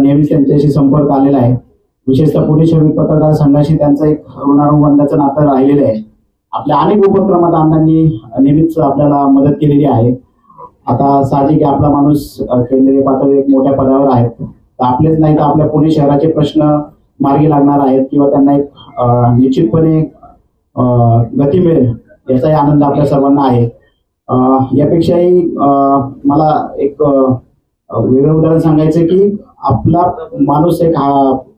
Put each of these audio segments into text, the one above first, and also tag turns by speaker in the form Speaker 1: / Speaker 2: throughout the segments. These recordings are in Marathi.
Speaker 1: नेहमीच त्यांच्याशी संपर्क आलेला आहे. विशेषतः पुणे श्रमिक पत्रकार संघाशी त्यांचं एक ऋणानुबंधाचं नातं राहिलेलं आहे. आपल्या अनेक उपक्रमात अण्णांनी नेहमीच आपल्याला मदत केलेली आहे. आता साहजिक आपला माणूस केंद्रीय पातळीवर एक मोठ्या पदावर आहेत, तर आपलेच नाही तर आपल्या पुणे शहराचे प्रश्न मार्गी लागणार आहेत किंवा त्यांना एक निश्चितपणे गती मिळेल याचाही आनंद आपल्या सर्वांना आहे. यापेक्षाही मला एक वेगळं उदाहरण सांगायचं की आपला माणूस एक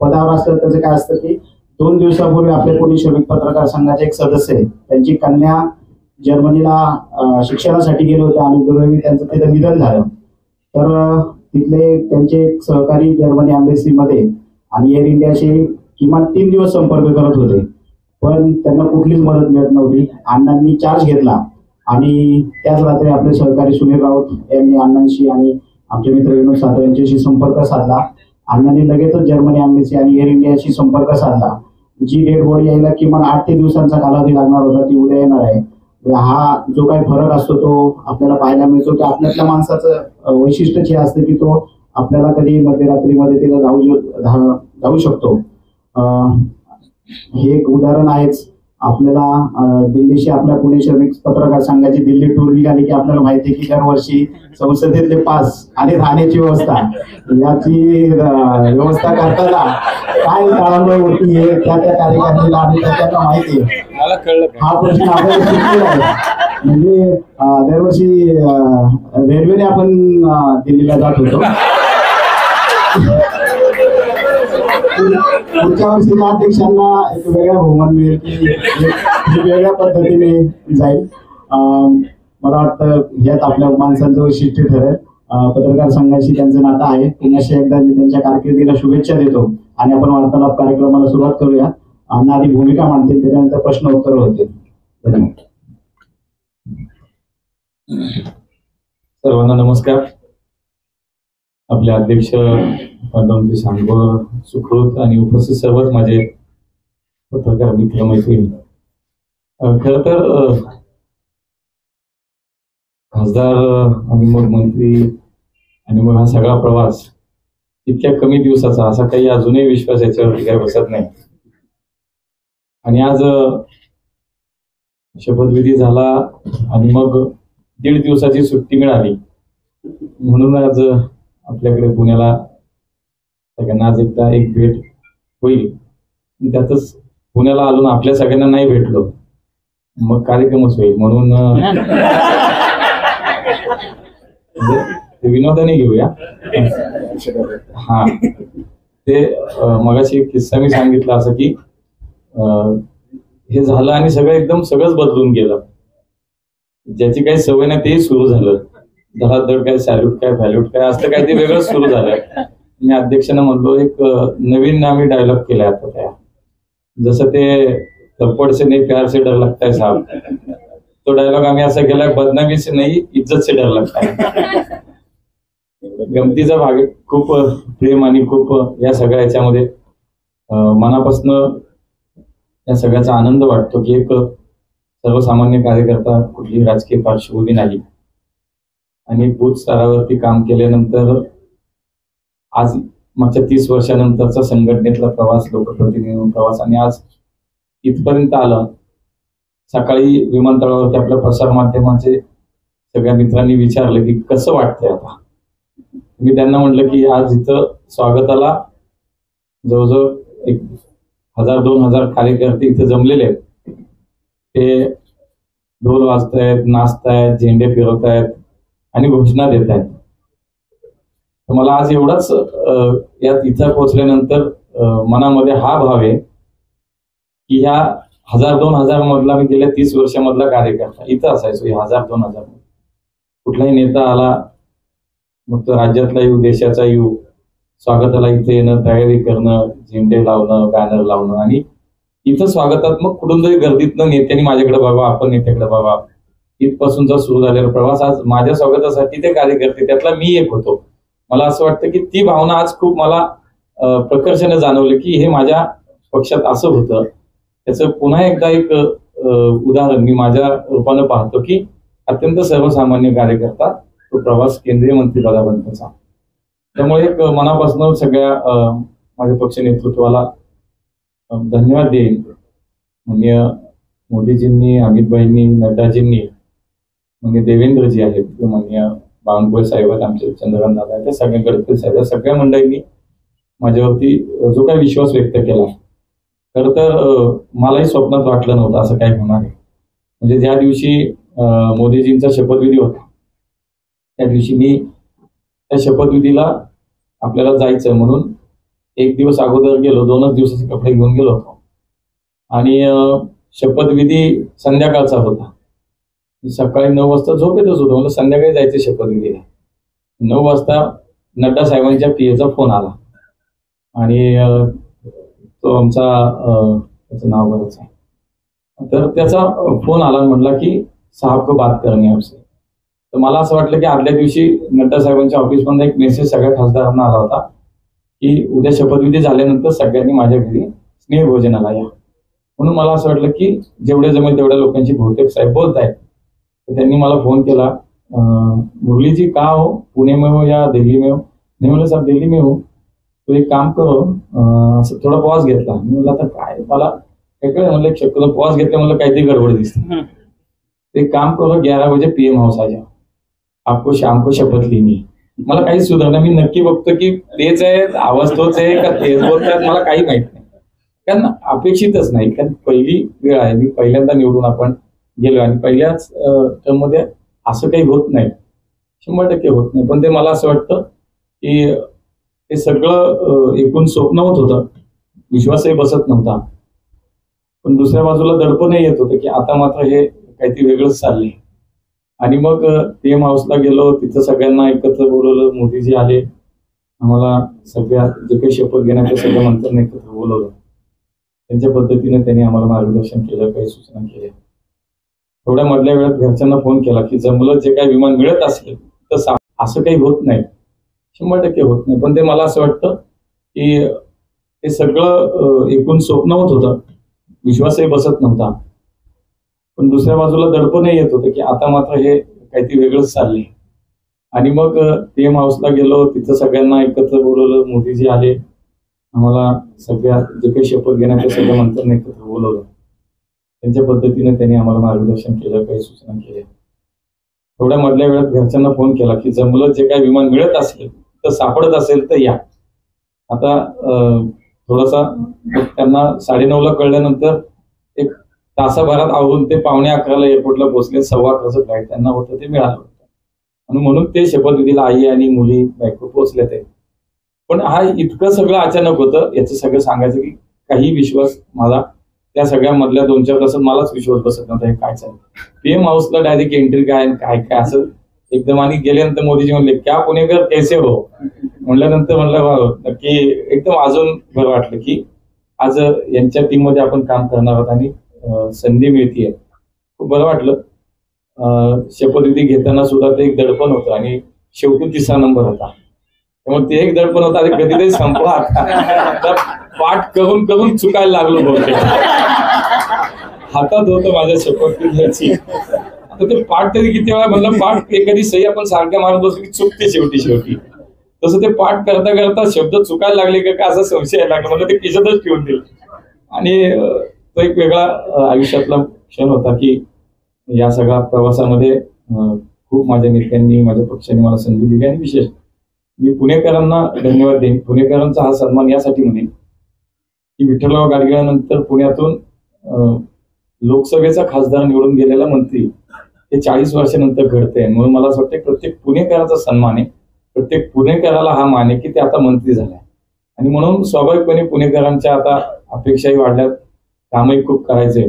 Speaker 1: पदावर असतं त्याचं काय असतं की 2 दिवसापूर्वी आपल्या पुणे श्रमिक पत्रकार संघाचे एक सदस्य आहे, त्यांची कन्या जर्मनीला शिक्षणासाठी गेले होते आणि दुर्दैवी त्यांचं तिथं निधन झालं. तर तिथले त्यांचे सहकारी जर्मनी एम्बेसीमध्ये आणि एअर इंडियाशी किमान 3 दिवस संपर्क करत होते, पण त्यांना कुठलीच मदत मिळत नव्हती. अण्णांनी चार्ज घेतला आणि त्याच रात्री आपले सहकारी सुनील राऊत यांनी अण्णांशी आणि आमचे मित्र विनोद सातव यांच्याशी संपर्क साधला. अण्णांनी लगेचच जर्मनी एम्बेसी आणि एअर इंडियाशी संपर्क साधला. जी डेड बॉडी यायला किमान 8 ते 10 दिवसांचा कालावधी लागणार होता ती उद्या येणार आहे. हा जो काही फरक असतो तो आपल्याला पाहायला मिळतो की आपल्यातल्या माणसाचं वैशिष्ट्यच हे असतं की तो आपल्याला कधी मध्यरात्री मदतीला जाऊ शकतो. हे एक उदाहरण आहेच. आपल्याला दिल्लीशी आपल्या पुणे श्रमिक पत्रकार संघाची दिल्ली टूर निघाली की आपल्याला माहिती आहे की दरवर्षी संसदेतले पास आणि राहण्याची व्यवस्था याची व्यवस्था करताना काय ताळमळ होती हे त्या कार्यकारिणीला आणि त्यांना माहिती आहे. हा प्रश्न आपल्याला आहे. म्हणजे दरवर्षी रेल्वेने आपण दिल्लीला जात होतो. पुढच्या वर्षी अध्यक्षांना एक वेगळा बहुमान मिळेल की वेगळ्या पद्धतीने जाईल. मला वाटतं यात आपल्या माणसांचं वैशिष्ट्य ठरेल. पत्रकार संघाशी त्यांचं नातं आहे. पुन्हा एकदा मी त्यांच्या कारकिर्दीला शुभेच्छा देतो आणि आपण वार्तालाप कार्यक्रमाला सुरुवात करूया. अण्णा आधी भूमिका मांडतील, त्याच्यानंतर प्रश्न उत्तर होतील. धन्यवाद.
Speaker 2: सर्वांना नमस्कार. आपले अध्यक्ष पद्मजी सांगोर, सुकृत आणि उपस्थित सर्वच माझे पत्रकार मित्र मैत्रिणी. खर तर खासदार आणि मग मंत्री आणि मग हा सगळा प्रवास इतक्या कमी दिवसाचा असा काही अजूनही विश्वास याच्यावरती काही बसत नाही. आणि आज शपथविधी झाला आणि मग 1.5 दिवसाची सुट्टी मिळाली म्हणून आज आपल्याकडे पुण्याला सगळ्यांना आज एकदा एक भेट होईल. त्यातच पुण्याला आलो ना आपल्या सगळ्यांना नाही भेटलो मग कार्यक्रमच होईल म्हणून विनोदाने घेऊया. हा ते मगाशी एक किस्सा मी सांगितला असं की हे झालं आणि सगळंच बदलून गेलं. ज्याची काही सवय नाही तेही सुरू झालं. धडाधड काय सॅल्यूट काय फॅल्यूट काय असं काय ते वेगळंच सुरू झालं. मी अध्यक्षांना म्हणलो एक नवीन आम्ही डायलॉग केलाय आता त्या जसं ते थप्पड से नहीं प्यार से डर लगता है साहब, तो डायलॉग आम्ही असा केलाय बदनामी से नहीं इज्जत से डर लगता है. गमतीचा भाग खूप प्रेम आणि खूप या सगळ्या याच्यामध्ये मनापासून या सगळ्याचा आनंद वाटतो की एक सर्वसामान्य कार्यकर्ता कुठली राजकीय पार्श्वभूमी नाही आणि बूथ स्तरावरती काम केल्यानंतर आज मागच्या 30 वर्षानंतरचा संघटनेतला प्रवास, लोकप्रतिनिधी प्रवास आणि आज इथपर्यंत आला. सकाळी विमानतळावरती आपल्या प्रसार माध्यमाचे सगळ्या मित्रांनी विचारलं की कसं वाटतंय आता. मी त्यांना म्हटलं की आज इथं स्वागताला जवळजवळ 1000-2000 कार्यकर्ते इथं जमलेले आहेत. ते ढोल वाजतायत, नाचतायत, झेंडे फिरवतायत आणि घोषणा देत आहेत. मला आज एवढाच यात इथं पोहोचल्यानंतर मनामध्ये हा भाव आहे की ह्या 1000-2000 मधला मी गेल्या 30 वर्षामधला कार्यकर्ता इथं असायचो. 1000-2000 कुठलाही नेता आला मग तो राज्यातला येऊ, देशाचा येऊ, स्वागताला इथे येणं, तयारी करणं, झेंडे लावणं, बॅनर लावणं आणि इथं स्वागतात मग कुठून जरी गर्दीतनं नेत्यांनी माझ्याकडे बघा, आपण नेत्याकडे बघा, इथपासूनचा सुरू झालेला प्रवास आज माझ्या स्वागतासाठी ते कार्यकर्ते त्यातला मी एक होतो. मला असं वाटतं की ती भावना आज खूप मला प्रकर्षाने जाणवलं की हे माझ्या पक्षात असं होतं. त्याचं पुन्हा एकदा एक उदाहरण मी माझ्या रूपानं पाहतो की अत्यंत सर्वसामान्य कार्यकर्ता तो प्रवास केंद्रीय मंत्रिपदापर्यंतचा त्यामुळे एक मनापासून सगळ्या माझ्या पक्ष नेतृत्वाला धन्यवाद देईन. माननीय मोदीजींनी, अमितभाईंनी, नड्डाजींनी, म्हणजे देवेंद्रजी आहेत, माननीय बावनकुळे साहेब आहेत, आमचे चंद्रकांत दादा आहेत, त्या सगळ्या गडकरी साहेब, सगळ्या मंडळींनी माझ्यावरती जो काही विश्वास व्यक्त केला. खरं तर मलाही स्वप्नात वाटलं नव्हतं असं काय होणार आहे. म्हणजे ज्या दिवशी मोदीजींचा शपथविधी होता त्या दिवशी मी त्या शपथविधीला आपल्याला जायचं म्हणून एक दिवस अगोदर गेलो, 2च दिवसाचे कपडे घेऊन गेलो होतो आणि शपथविधी संध्याकाळचा होता. सकाळी 9 वाजता झोपेतच होतो, मला संध्याकाळी जायचं शपथविधीला. 9 वाजता नड्डा साहेबांच्या पीएचा फोन आला आणि तो आमचा त्याचं नाव बरंच आहे, तर त्याचा फोन आला, म्हटला की साहब को बात करनी है आपसे. तर मला असं वाटलं की आदल्या दिवशी नड्डा साहेबांच्या ऑफिसमधून एक मेसेज सगळ्या खासदारांना आला होता की उद्या शपथविधी झाल्यानंतर सगळ्यांनी माझ्या घरी स्नेहभोजनाला या. म्हणून मला असं वाटलं की जेवढे जमेल तेवढ्या लोकांची बहुतेक साहेब बोलत आहेत. तर त्यांनी मला फोन केला, मुरली जी कहाँ हो, पुणे में हो या दिल्ली में हो? नहीं म्हणलं साहेब दिल्ली में हो. तो एक काम करो, असं थोडा पॉज घेतला. मी म्हणलं आता काय, मला काय म्हणलं शक्यतो पॉज घेतला, म्हणलं काहीतरी गडबड दिसते. एक काम करो, 11 बजे PM हाऊस आ जाओ, आपको शाम को शपथ लेनी है. मला काही सुधारणा, मी नक्की बघतो की तेच आहे, आवाज तोच आहे का तेच बोलतात, मला काही माहित नाही, कारण अपेक्षितच नाही. कारण पहिली वेळ आहे, मी पहिल्यांदा निवडून आपण गेलो आणि पहिल्याच टर्म मध्ये असं काही होत नाही, 100% होत नाही. पण ते मला असं वाटतं की हे सगळं एकूण स्वप्न होत होतं, विश्वासही बसत नव्हता. पण दुसऱ्या बाजूला दडपणही येत होतं की आता मात्र हे काहीतरी वेगळंच चाललंय. आणि मग PM हाऊसला गेलो, तिथं सगळ्यांना एकत्र बोलवलं, मोदीजी आले, आम्हाला सगळ्या जे काही शपथ घेण्याच्या सगळ्या मंत्र्यांना एकत्र बोलवलं. त्यांच्या पद्धतीने त्यांनी आम्हाला मार्गदर्शन केलं, काही सूचना केल्या. थोड्या मधल्या वेळात घरच्यांना फोन केला की जमलं जे काही विमान मिळत असेल तर असं काही होत नाही, 100% होत नाही. पण ते मला असं वाटतं की हे सगळं एकूण स्वप्न होत होतं, विश्वासही बसत नव्हता. पण दुसऱ्या बाजूला दडपणही येत होतं की आता मात्र हे काहीतरी वेगळंच चाललंय. आणि मग PM हाऊसला गेलो, तिथं सगळ्यांना एकत्र बोलवलं, मोदीजी आले, आम्हाला सगळ्या जे काही शपथ घेण्याच्या सगळ्या मंत्र्यांना एकत्र बोलवलं. त्यांच्या पद्धतीने त्यांनी आम्हाला मार्गदर्शन केलं, काही सूचना केल्या. थोड्या मधल्या वेळात घरच्यांना फोन केला की जमलं जे काही विमान मिळत असेल तर सापडत असेल तर या. आता थोडासा त्यांना 9:30ला कळल्यानंतर एक तासाभरात आवरून ते 11:45ला एअरपोर्टला पोहोचले. 11:15चं फ्लाईट त्यांना होतं, ते मिळालं होतं आणि म्हणून ते शपथविधीला आई आणि मुली बायको पोहोचले ते. पण हा इतकं सगळं अचानक होतं, याचं सगळं सांगायचं की काही विश्वास मला त्या सगळ्या मधल्या 2-4 तासात मलाच विश्वास बसत नव्हता, हे काय चाललं. PM हाऊसला डायरेक्ट एंट्री काय काय असं एकदम. आणि गेल्यानंतर मोदीजी म्हणले क्या पुणेकर कैसे हो, म्हणल्यानंतर म्हणलं नक्की एकदम अजून बरं वाटलं की आज यांच्या टीम मध्ये आपण काम करणार आहोत आणि संधी मिळतीये, खूप बरं वाटलं. शपथविधी घेताना सुद्धा ते एक दडपण होतं आणि शेवटी 3रा नंबर होता, त्यामुळे ते एक दडपण होतं, आणि कधीतरी संपला आता पाठ करून करून चुकायला लागलो बहुतेक. हातात होतं माझ्या शपथविधीची, आता ते पाठ तरी किती वेळा म्हणलं, पाठ एखादी सही आपण सारख्या मारत बसलो की चुकते शेवटी. तसं ते पाठ करता करता शब्द चुकायला लागले का असा संशय यायला लागला, मला ते खिशातच ठेवून दिलं. आणि तो एक वेगळा आयुष्यातला क्षण होता की या सगळ्या प्रवासामध्ये खूप माझ्या नेत्यांनी, माझ्या पक्षाने मला संधी दिली. आणि विशेष मी पुणेकरांना धन्यवाद देईन. पुणेकरांचा हा सन्मान यासाठी म्हणेन की विठ्ठलराव गाडगिळानंतर पुण्यातून लोकसभेचा खासदार निवडून गेलेला मंत्री हे 40 वर्षानंतर घडते. म्हणून मला असं वाटतं प्रत्येक पुणेकराचा सन्मान आहे, प्रत्येक पुणेकराला हा मान आहे की ते आता मंत्री झालाय. आणि म्हणून स्वाभाविकपणे पुणेकरांच्या आता अपेक्षाही वाढल्यात, कामही खूप करायचंय.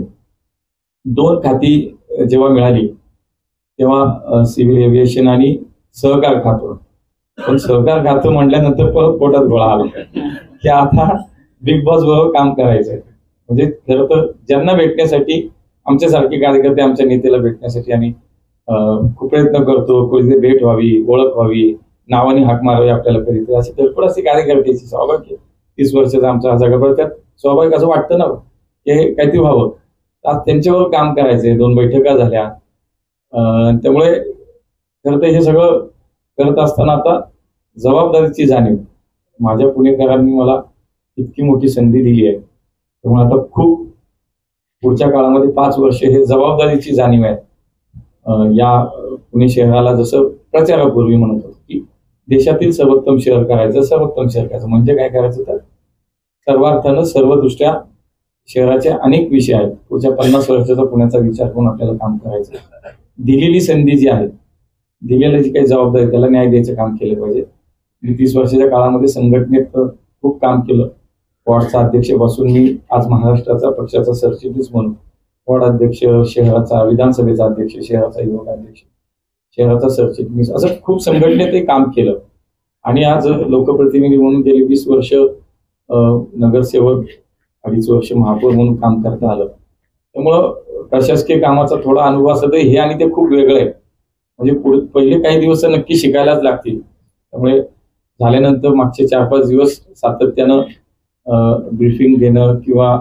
Speaker 2: 2 खाती जेव्हा मिळाली तेव्हा सिव्हिल एव्हिएशन आणि सहकार खातं. पण सहकार खातं म्हणल्यानंतर परत पोटात गोळा आला की आता बिग बॉस बरोबर काम करायचंय. म्हणजे खरं तर ज्यांना भेटण्यासाठी, आमच्यासारखे कार्यकर्ते आमच्या नेत्याला भेटण्यासाठी आम्ही खूप प्रयत्न करतो, कोणीतरी भेट व्हावी, ओळख व्हावी, नावाने हाक मारावी आपल्याला कधीतरी, अशी धडपड असते कार्यकर्त्याची. स्वाभाविक 30 वर्षाचा आमचा हा जगाभर, त्यात स्वाभाविक असं वाटतं ना की काहीतरी व्हावं. आज त्यांच्यावर काम करायचंय, 2 बैठका झाल्या. त्यामुळे खरं तर हे सगळं करत असताना आता जबाबदारीची जाणीव, माझ्या पुणेकरांनी मला इतकी मोठी संधी दिली आहे, त्यामुळे आता खूप पुढच्या काळामध्ये 5 वर्ष हे जबाबदारीची जाणीव आहे. या पुणे शहराला जसं प्रचारापूर्वी म्हणत होतो की देशातील सर्वोत्तम शहर करायचं, सर्वोत्तम शहर करायचं म्हणजे काय करायचं, तर सर्वार्थानं सर्वदृष्ट्या शहराचे अनेक विषय आहेत. पुढच्या 50 वर्षाचा पुण्याचा विचार करून आपल्याला काम करायचं. दिलेली संधी जी आहे, दिलेली जी काही जबाबदारी, त्याला न्याय द्यायचं काम केलं पाहिजे. मी 30 वर्षाच्या काळामध्ये संघटनेत खूप काम केलं. वॉर्डचा अध्यक्ष बसून मी आज महाराष्ट्राचा पक्षाचा सरचिटणीस म्हणून वॉर्ड अध्यक्ष, शहराचा विधानसभेचा अध्यक्ष, शहराचा युवक अध्यक्ष, शहराचा सरचिटणीस, असं खूप संघटनेतही काम केलं. आणि आज लोकप्रतिनिधी म्हणून गेली 20 वर्ष नगरसेवक, 2.5 वर्ष महापौर म्हणून काम करता आलं. त्यामुळं प्रशासकीय कामाचा थोडा अनुभव असला तरी हे आणि ते खूप वेगळं आहे. म्हणजे पहिले काही दिवस नक्की शिकायलाच लागतील. त्यामुळे झाल्यानंतर मागचे 4-5 दिवस सातत्यानं ब्रीफिंग घेणं किंवा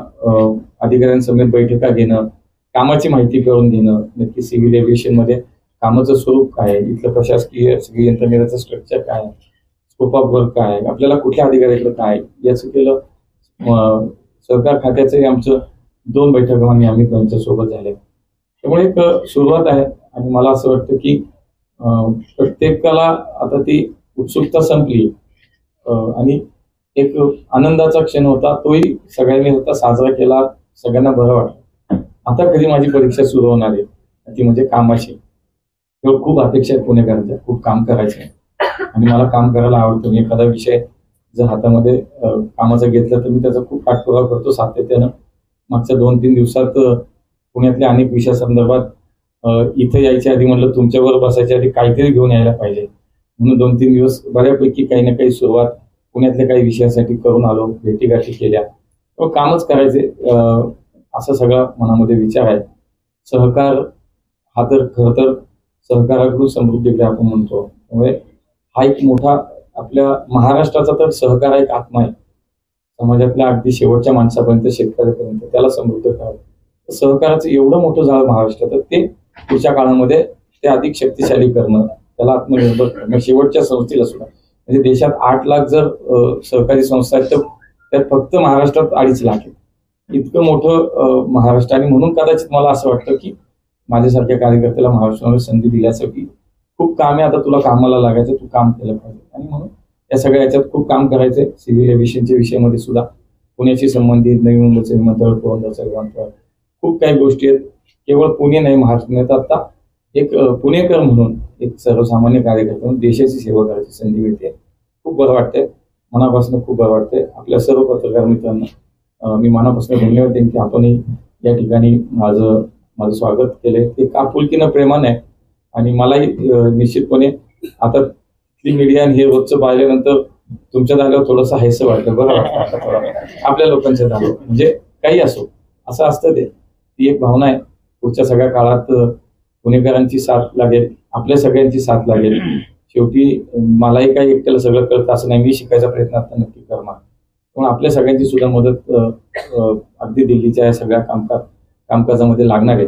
Speaker 2: अधिकाऱ्यांसमेत बैठका घेणं, कामाची माहिती करून घेणं, नक्की सिव्हिल एव्हिएशन मध्ये कामाचं स्वरूप काय आहे, इथलं प्रशासकीय सगळी यंत्रणेचं स्ट्रक्चर काय आहे, स्कोप ऑफ वर्क काय आहे, आपल्याला कुठल्या अधिकाऱ्याकडे काय, याचं केलं. सहकार खात्याचंही आमचं 2 बैठका आम्ही त्यांच्यासोबत झाल्या. त्यामुळे एक सुरुवात आहे आणि मला असं वाटतं की प्रत्येकाला आता ती उत्सुकता संपली आणि एक आनंदाचा क्षण होता, तोही सगळ्यांनी होता साजरा केला, सगळ्यांना बरं वाटलं. आता कधी माझी परीक्षा सुरू होणार आहे, ती म्हणजे कामाची. तेव्हा खूप अपेक्षा आहेत पुणेकरांच्या, खूप काम करायचं आहे आणि मला काम करायला आवडतं. मी एखादा विषय जर हातामध्ये कामाचा घेतला तर मी त्याचा खूप पाठपुरावा करतो सातत्यानं. मागच्या 2-3 दिवसात पुण्यातल्या अनेक विषयासंदर्भात इथे यायच्या आधी म्हणलं तुमच्याबरोबर बसायच्या आधी काहीतरी घेऊन यायला पाहिजे म्हणून 2-3 दिवस बऱ्यापैकी काही ना काही सुरुवात पुण्यातल्या काही विषयासाठी करून आलो, भेटीगाठी केल्या. कामच करायचे असा सगळा मनामध्ये विचार आहे. सहकार हा तर खरं तर सहकाराकडून समृद्धीकडे आपण म्हणतो. त्यामुळे हा एक मोठा आपल्या महाराष्ट्राचा तर सहकार एक आत्मा आहे. समाजातल्या अगदी शेवटच्या माणसापर्यंत, शेतकऱ्यापर्यंत त्याला समृद्ध करावं. सहकाराचं एवढं मोठं झालं महाराष्ट्रात, तर ते पुढच्या काळामध्ये ते अधिक शक्तिशाली करणं, त्याला आत्मनिर्भर करणं, शेवटच्या संस्थेला सुद्धा. म्हणजे देशात 8 लाख जर सहकारी संस्था आहेत तर त्यात फक्त महाराष्ट्रात 2.5 लाख आहेत. इतकं मोठं महाराष्ट्र. आणि म्हणून कदाचित मला असं वाटतं की माझ्यासारख्या कार्यकर्त्याला महाराष्ट्रामध्ये संधी दिल्याचं की खूप काम आहे, आता तुला कामाला लागायचं, तू काम केलं पाहिजे. आणि म्हणून या सगळ्या याच्यात खूप काम करायचंय. सिव्हिल एव्हिएशनच्या विषयामध्ये सुद्धा पुण्याशी संबंधित नवी मुंबईचं विमानतळ, पोरबंदरचं विमानतळ, खूप काही गोष्टी आहेत. केवळ पुणे नाही, महाराष्ट्रात आता एक पुणेकर म्हणून, एक सर्वसामान्य कार्यकर्ता म्हणून देशाची सेवा करायची संधी मिळते. खूप बरं वाटतंय, मनापासून खूप बरं वाटतंय. आपल्या सर्व पत्रकार मित्रांना मी मनापासून धन्यवाद देईन की आपणही या ठिकाणी माझं स्वागत केलंय. ते आपुलकीनं प्रेमाने आहे. आणि मलाही निश्चितपणे आता मीडिया हे रोजचं पाहिल्यानंतर तुमच्या झाल्यावर थोडंसं हायसं वाटलं, बरं वाटतं आपल्या लोकांच्या झालं. म्हणजे काही असो, असं असतं ते, ती एक भावना आहे. पुढच्या सगळ्या काळात पुणेकरांची साथ लागेल, आपल्या सगळ्यांची साथ लागेल. शेवटी मलाही काही एकट्याला सगळं कळतं असं नाही, मी शिकायचा प्रयत्न आता नक्की करणार. पण आपल्या सगळ्यांची सुद्धा मदत अगदी दिल्लीच्या या सगळ्या कामकाजामध्ये लागणार आहे.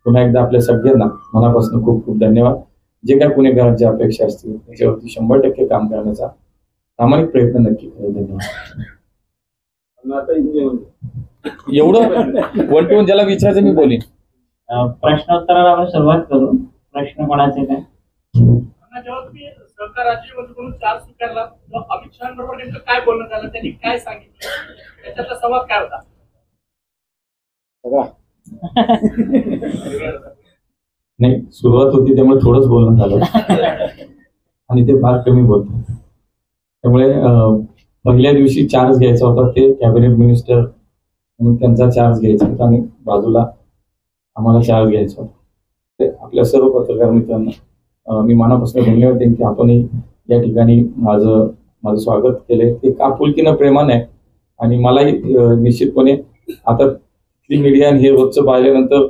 Speaker 2: पुन्हा एकदा आपल्या सगळ्यांना मनापासून खूप खूप धन्यवाद. जे काय पुणेकरांच्या अपेक्षा असतील त्याच्यावरती 100% काम करण्याचा प्रामाणिक प्रयत्न नक्की करेल. धन्यवाद. एवढं 1 to 1 ज्याला विचारायचं मी बोलीन.
Speaker 3: प्रश्नोत्तराला आपण सुरुवात करू. प्रश्न कोणाचे काय?
Speaker 4: जेव्हा तुम्ही सहकार राज्यमंत्री चार्ज स्वीकारला तेव्हा अमित शहाबरोबर नेमकं काय बोलणं झालं, त्यांनी काय सांगितलं, त्याच्यातला संवाद काय होता?
Speaker 2: नाही, सुरुवात होती त्यामुळे थोडंच बोलणं झालं आणि ते फार कमी बोलतात. त्यामुळे पहिल्या दिवशी चार्ज घ्यायचा होता, ते कॅबिनेट मिनिस्टर म्हणून त्यांचा चार्ज घ्यायचा होता आणि बाजूला आम्हाला चार्ज घ्यायचा होता. ते आपल्या सर्व पत्रकार मित्रांना मी मनापासून धन्यवाद देईन की आपणही या ठिकाणी माझं स्वागत केलंय. ते आपुलकीनं प्रेमाने आहे. आणि मलाही निश्चितपणे आता मीडिया हे रोजचं पाहिल्यानंतर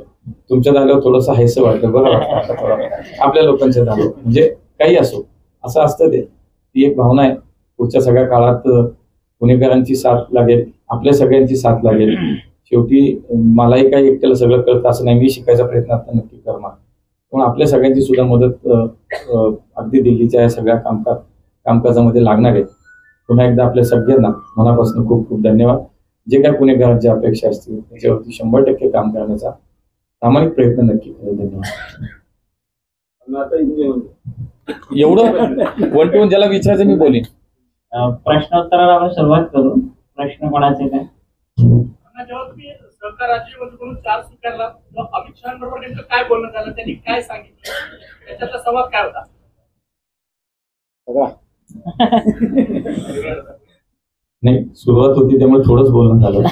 Speaker 2: तुमच्या झाल्यावर थोडंसं हायसं वाटलं, बरं वाटतं आपल्या लोकांच्या झालं. म्हणजे काही असो, असं असतं ते, ती एक भावना आहे. पुढच्या सगळ्या काळात पुणेकरांची साथ लागेल, आपल्या सगळ्यांची साथ लागेल. शेवटी मलाही काही एकट्याला सगळं कळतं असं नाही, मी शिकायचा प्रयत्न आता नक्की करणार. पण आपल्या सगळ्यांची सुद्धा मदत अगदी दिल्लीच्या या सगळ्या कामकाजामध्ये लागणार आहे. पुन्हा एकदा आपल्या सगळ्यांना मनापासून खूप खूप धन्यवाद. जे काय पुणेकरांच्या अपेक्षा असतील त्याच्यावरती 100% काम करण्याचा प्रामाणिक प्रयत्न नक्की करेल. धन्यवाद. एवढं वन टू वन ज्याला विचारायचं मी बोलेन.
Speaker 3: प्रश्नोत्तराला आपण सुरुवात करू. प्रश्न कोणाचे काय?
Speaker 4: अण्णा, जेव्हा तुम्ही सहकार राज्यमंत्रीकडून चार्ज स्वीकारला तेव्हा अमित शहाबरोबर नेमकं काय बोलणं झालं, त्यांनी काय सांगितलं, त्याच्यातला संवाद काय होता?
Speaker 2: नाही, सुरुवात होती त्यामुळे थोडंच बोलणं झालं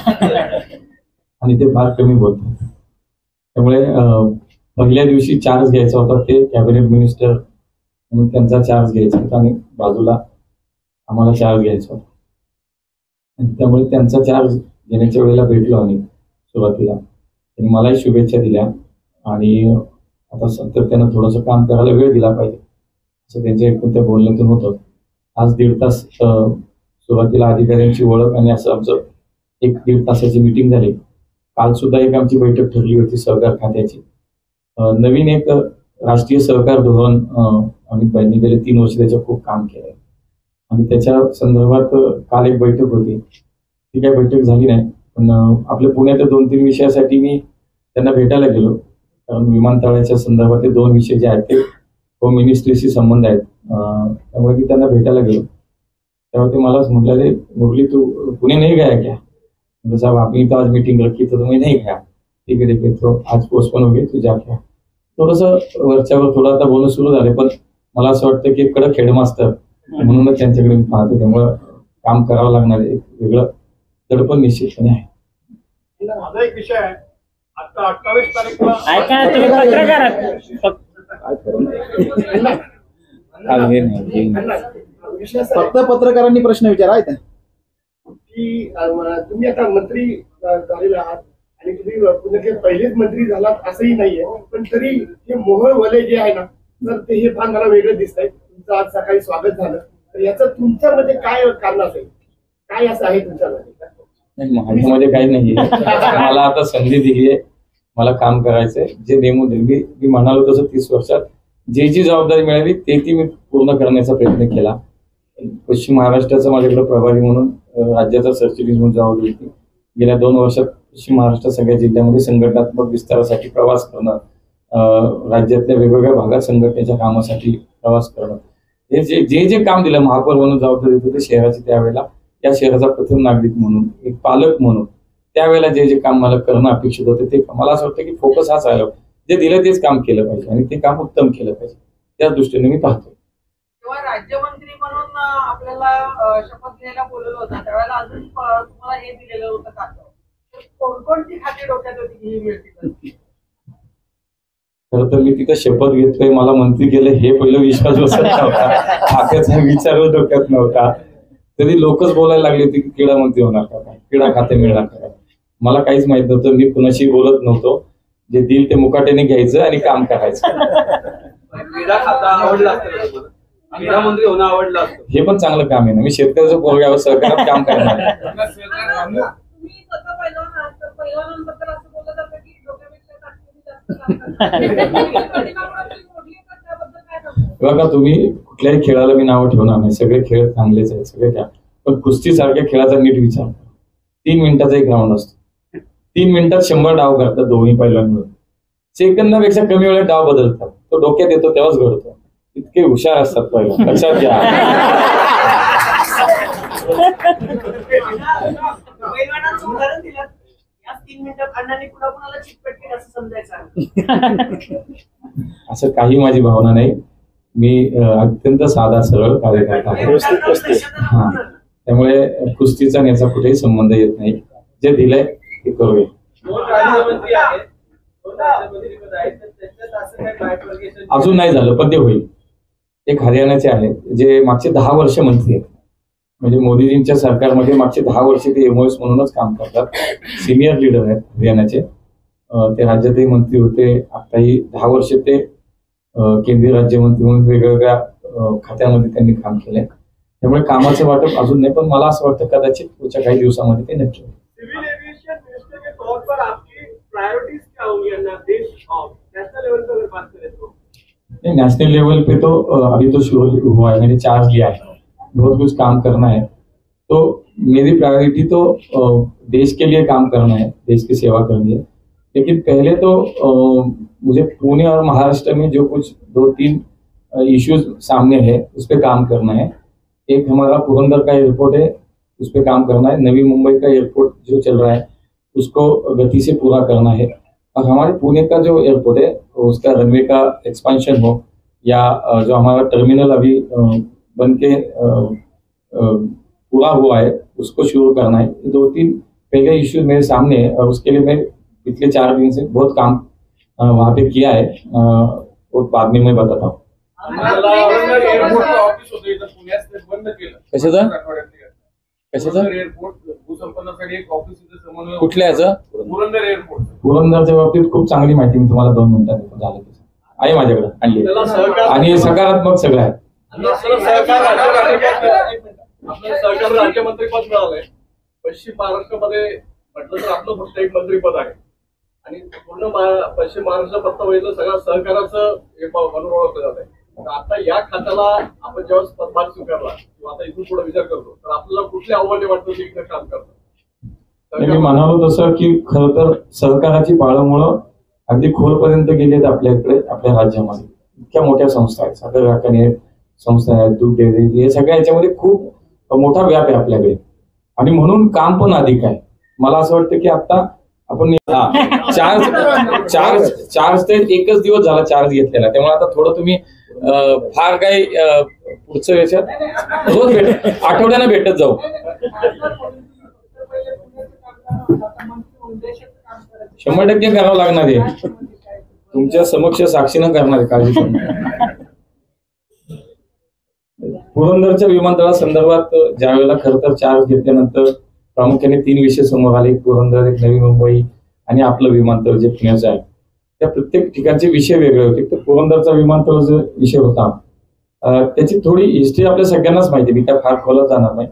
Speaker 2: आणि ते फार कमी बोलतात. त्यामुळे पहिल्या दिवशी चार्ज घ्यायचा होता ते कॅबिनेट मिनिस्टर म्हणून त्यांचा चार्ज घ्यायचा होता आणि बाजूला आम्हाला चार्ज घ्यायचा होता. आणि त्यामुळे त्यांचा चार्ज घेण्याच्या वेळेला भेटलो आम्ही सुरुवातीला. त्यांनी मलाही शुभेच्छा दिल्या आणि आता सातत्यानं थोडंसं काम करायला वेळ दिला पाहिजे असं त्यांच्या एकूण त्या बोलण्यातून होतं. आज 1.5 तास सुरुवातीला अधिकाऱ्यांची ओळख आणि असं आमचं 1-1.5 तासाची मीटिंग झाली. काल सुद्धा एक आमची बैठक ठरली होती सहकार खात्याची. नवीन एक राष्ट्रीय सहकार धोरण अमित भाईंनी गेले 3 वर्ष त्याच्यावर खूप काम केलंय आणि त्याच्या संदर्भात काल एक बैठक होती. ती काही बैठक झाली नाही, पण आपल्या पुण्याच्या 2-3 विषयासाठी मी त्यांना भेटायला गेलो. कारण विमानतळाच्या संदर्भातले 2 विषय जे आहेत ते होम मिनिस्ट्रीशी संबंध आहेत. त्यामुळे मी त्यांना भेटायला गेलो. तेव्हा ते मलाच म्हटलं, रे मुरली तू पुणे नाही गया क्या? मतलब साहब आपने तो आज मीटिंग रखी तो मैं नहीं गया. ठीक है तो आज पोस्टपोन हो गई तू जा क्या? थोडंसं वरच्यावर थोडं आता बोलणं सुरू झाले, पण मला असं वाटतं की कडक हेडमास्टर म्हणूनच त्यांच्याकडे मी पाहतो. त्यामुळं काम करावं लागणार एक वेगळं दडपण निश्चितपणे आहे.
Speaker 4: माझा एक विषय आहे, आता 28 तारीखला
Speaker 3: ऐका, तुम्ही पत्रकार आहात.
Speaker 5: फक्त पत्रकारांनी प्रश्न विचारा आहेत
Speaker 6: की तुम्ही आता मंत्री झालेले आहात आणि तुम्ही पुण्याचे पहिलेच मंत्री झालात असंही नाहीये, पण तरी हे मोहळ वलय जे आहे ना, तर ते हे फार मला वेगळं दिसत आहे. तुमचं आज सकाळी स्वागत झालं, तर याचं तुमच्यामध्ये काय कारण असेल, काय असं आहे तुमच्यामध्ये?
Speaker 2: माझ्यामध्ये काही नाहीये. मला आता संधी दिली आहे, मला काम करायचंय. जे नेमून मी म्हणालो तसं 30 वर्षात जी जबाबदारी मिळाली ती मी पूर्ण करण्याचा प्रयत्न केला. पश्चिम महाराष्ट्राचा माझ्याकडे प्रभारी म्हणून राज्याचा सरचिटणीस म्हणून जबाबदारी होती. गेल्या 2 वर्षात पश्चिम महाराष्ट्र सगळ्या जिल्ह्यामध्ये संघटनात्मक विस्तारासाठी प्रवास करणं, राज्यातल्या वेगवेगळ्या भागात संघटनेच्या कामासाठी प्रवास करणं, हे जे काम दिलं महापौर म्हणून जबाबदारी होती शहराची, त्यावेळेला या शहराचा प्रथम नागरिक म्हणून, एक पालक म्हणून त्यावेळेला जे काम मला करणं अपेक्षित होतं ते मला असं वाटतं की फोकस हाच आला, जे दिलं तेच काम केलं पाहिजे आणि ते काम उत्तम केलं पाहिजे. त्या दृष्टीने मी पाहतो.
Speaker 7: तेव्हा राज्यमंत्री म्हणून आपल्याला शपथ घ्यायला बोलवलं होतं, त्यावेळेला अजून तुम्हाला हे दिलेलं होतं का? कोणकोणती खाती डोक्यात होती ही मिळतील?
Speaker 2: खरं तर मी तिथं शपथ घेतोय, मला मंत्री केलं हे पहिलं विश्वास बसत नव्हता. खात्याचा विचारच डोक्यात नव्हता. तरी लोकच बोलायला लागले होते की क्रीडा मंत्री होणार का काय, क्रीडा खाते मिळणार का काय. मला काहीच माहित नव्हतं. मी कुणाशी बोलत नव्हतो. जे दिल ते मुकाट्याने घ्यायचं आणि काम करायचं.
Speaker 8: क्रीडा खाता आवडला असतं, क्रीडा मंत्री होणं आवडलं असतं.
Speaker 2: हे पण चांगलं काम आहे ना. मी शेतकऱ्याचं पोरग्यावर सहकार्यात काम करणार.
Speaker 7: तुम्ही स्वतः पहिलवान आहात, तर पहिलवानांबद्दल असं बोललं जातं की डोक्यापेक्षा ताकदीने जास्त काम करतात.
Speaker 2: बघा, तुम्ही कुठल्याही खेळाला मी नावं ठेवणार नाही. सगळे खेळ चांगलेच आहेत, सगळे खेळ. पण कुस्ती सारख्या खेळाचा नीट विचार करा. 3 मिनिटाचा एक राऊंड असतो. 3 मिनिटात 100 डाव करतात दोन्ही पैलवान मिळून. सेकंदापेक्षा कमी वेळात डाव बदलतात. तो डोक्यात येतो तेव्हाच घडतो. इतके हुशार असतात पैलवान, लक्षात घ्या.
Speaker 7: पहिलवानांचं उदाहरण दिलं, या 3 मिनिटात अण्णांनी कुणाला चितपट केलं असं समजायचं.
Speaker 2: असं काही माझी भावना नाही. मी अत्यंत साधा सरळ कार्यकर्ता आहे. हा, त्यामुळे कुस्तीचा आणि याचा कुठेही संबंध येत नाही. जे दिलंय ते करूया.
Speaker 8: राज्यमंत्री आहेत, राज्यमंत्रीपद आहेत, तर त्याच्यात असं काय बायफर्गेशन
Speaker 2: अजून नाही झालं, पण ते होईल. एक हरियाणाचे आहेत जे मागचे 10 वर्ष मंत्री आहेत. म्हणजे मोदीजींच्या सरकारमध्ये मागचे 10 वर्ष ते एमओएस म्हणूनच काम करतात. सिनियर लीडर आहेत हरियाणाचे. ते राज्यातही मंत्री होते. आताही 10 वर्ष ते केंद्रीय राज्यमंत्री म्हणून वेगवेगळ्या खात्यामध्ये त्यांनी काम केलंय. त्यामुळे कामाचं वाटप अजून नाही, पण मला असं वाटतं कदाचित पुढच्या काही दिवसामध्ये ते नक्की होईल.
Speaker 6: सिविल एविएशन मिनिस्टर के तौर पर आपकी प्रायोरिटीज क्या होंगी अन्ना, देश और नेशनल लेवल पर अगर बात करें तो?
Speaker 2: नहीं, नेशनल लेवल पे तो अभी तो शुरू हुआ है, मैंने चार्ज लिया है. बहुत कुछ काम करना है, तो मेरी प्रायोरिटी तो देश के लिए काम करना है, देश की सेवा करनी है। लेकिन पहले तो मुझे पुणे और महाराष्ट्र में जो कुछ 2-3 इश्यूज सामने है उस पर काम करना है। एक हमारा पुरंदर का एयरपोर्ट है, उस पर काम करना है। नवी मुंबई का एयरपोर्ट जो चल रहा है उसको गति से पूरा करना है। और हमारे पुणे का जो एयरपोर्ट है उसका रनवे का एक्सपेंशन हो या जो हमारा टर्मिनल अभी बन के पूरा हुआ है उसको शुरू करना है। 2-3 पहले इश्यू मेरे सामने है और उसके लिए मैं पिछले 4 दिन से बहुत काम वहाँ पे किया है, और बाद में मैं बताता हूँ।
Speaker 8: एअरपोर्टचं ऑफिस होतं इथं पुण्यात, ते बंद केलं.
Speaker 2: कशाचं?
Speaker 8: पुरंदर एअरपोर्ट भूसंपन्नासाठी एक ऑफिस इथे समन्वय.
Speaker 2: कुठल्या याचं?
Speaker 8: पुरंदर एअरपोर्ट.
Speaker 2: पुरंदरच्या बाबतीत खूप चांगली माहिती मी तुम्हाला 2 मिनिटात झालं आहे माझ्याकडे आणली
Speaker 8: त्याला सहकार
Speaker 2: आणि सकारात्मक सगळं आहे।
Speaker 8: आपलं सहकार राज्यमंत्रीपद मिळालंय। पश्चिम महाराष्ट्रामध्ये म्हटलं तर आपलं फक्त एक मंत्रीपद आहे आणि पूर्ण पश्चिम महाराष्ट्र पत्तावळीचं सगळं सहकाराचं हे म्हणून ओळखलं जात आहे। आता या खात्याला आपण जेव्हा पदभार स्वीकारला किंवा आता इथून पुढे विचार करतो तर आपल्याला कुठले आव्हाने वाटतं ते इकडे काम करतं?
Speaker 2: मी म्हणालो तसं की खरं तर सहकाराची पाळंमुळं अगदी खोलपर्यंत गेलेत आपल्याकडे, आपल्या राज्यामध्ये इतक्या मोठ्या संस्था आहेत, साखर कारखाने संस्था आहेत, दूध डेअरी, हे सगळ्या याच्यामध्ये खूप मोठा व्याप आहे आपल्याकडे आणि म्हणून काम पण अधिक आहे। मला असं वाटतं की आता आपण चार्ज तर एकच दिवस झाला चार्ज घेतलेला, त्यामुळे आता थोडं तुम्ही फार काही पुढचं याच्यात रोज आठवड्यानं भेटत जाऊ। 100% करावं लागणार आहे, तुमच्या समक्ष साक्षीनं करणार आहे, काळजी करू नका। पुरंदरच्या विमानतळासंदर्भात ज्या वेळेला खरं तर चार्ज घेतल्यानंतर प्रामुख्याने 3 विषय समोर आले, एक पुरंदर, एक नवी मुंबई आणि आपलं विमानतळ जे पुण्याचं आहे। त्या प्रत्येक ठिकाणचे विषय वेगळे होते। तर पुरंदरचा विमानतळ जो विषय होता त्याची थोडी हिस्ट्री आपल्या सगळ्यांनाच माहिती, मी काय फार खोलात जाणार नाही।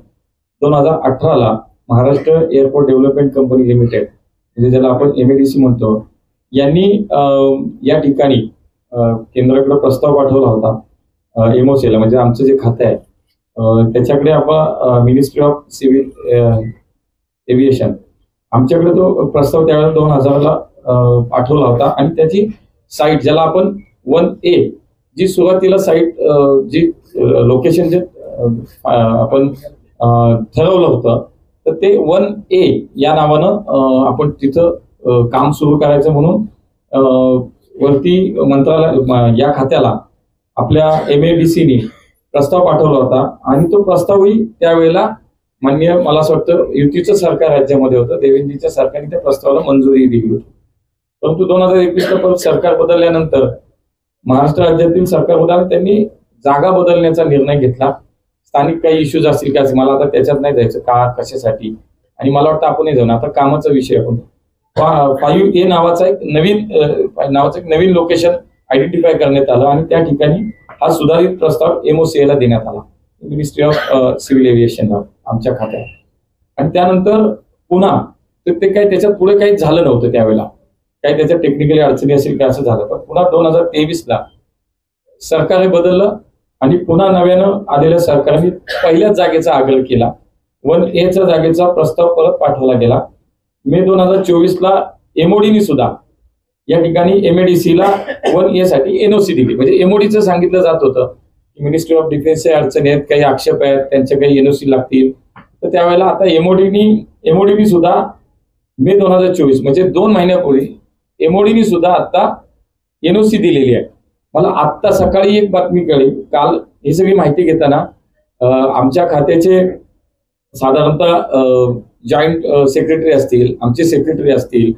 Speaker 2: 2018ला Maharashtra airport development company limited, म्हणजे ज्याला आपण MADC म्हणतो, यांनी या ठिकाणी केंद्राकडे प्रस्ताव पाठवला होता MOCला, म्हणजे आमचं जे खातं आहे त्याच्याकडे आपण मिनिस्ट्री ऑफ सिव्हिल एव्हिएशन, आमच्याकडे तो प्रस्ताव त्यावेळेला 2000ला पाठवला होता आणि त्याची साईट ज्याला आपण 1A जी सुरुवातीला साईट जी लोकेशन जे आपण ठरवलं होतं तर ते 1A या नावानं आपण तिथं काम सुरू करायचं म्हणून वरती मंत्रालय या खात्याला आपल्या MADCनी प्रस्ताव पाठवला होता आणि तो प्रस्तावही त्यावेळेला मान्य, मला असं वाटतं युतीचं सरकार राज्यामध्ये होतं, देवेंद्रजीच्या सरकारने त्या प्रस्तावाला मंजुरी दिली होती। परंतु 2021ला परत सरकार बदलल्यानंतर महाराष्ट्र राज्यातील सरकार बदलल्यानंतर त्यांनी जागा बदलण्याचा निर्णय घेतला। स्थानिक काही इश्यूज असतील का, मला आता त्याच्यात नाही जायचं का कशासाठी, आणि मला वाटतं आपणही जाऊ ना, आता कामाचा विषय आपण 5A नावाचा एक नवीन लोकेशन आयडेंटिफाय करण्यात आलं आणि त्या ठिकाणी हा सुधारित प्रस्ताव MOCला देण्यात आला, मिनिस्ट्री ऑफ सिव्हिल एव्हिएशनला आमच्या खात्यात। आणि त्यानंतर पुन्हा ते काही त्याच्यात पुढे काहीच झालं नव्हतं त्यावेळेला, काही त्याच्या टेक्निकली अडचणी असेल का असं झालं। पण पुन्हा 2023ला सरकार हे बदललं आणि पुन्हा नव्यानं आलेल्या सरकारने पहिल्याच जागेचा आग्रह केला, 1Aच्या जागेचा प्रस्ताव परत पाठवला गेला। मे 2024ला MODनी सुद्धा या ठिकाणी MADCला 1A साठी NOC दिली, म्हणजे MODचं सांगितलं जात होतं की मिनिस्ट्री ऑफ डिफेन्सचे अडचणी आहेत, काही आक्षेप आहेत, त्यांचे काही NOC लागतील। तर त्यावेळेला आता MODनी सुद्धा मे 2024 म्हणजे 2 महिन्यापूर्वी MODनी सुद्धा आता NOC दिलेली आहे। मला आत्ता सकाळी एक बातमी कळली, काल ही सगळी माहिती घेताना आमच्या खात्याचे साधारणतः जॉईंट सेक्रेटरी असतील, आमचे सेक्रेटरी असतील,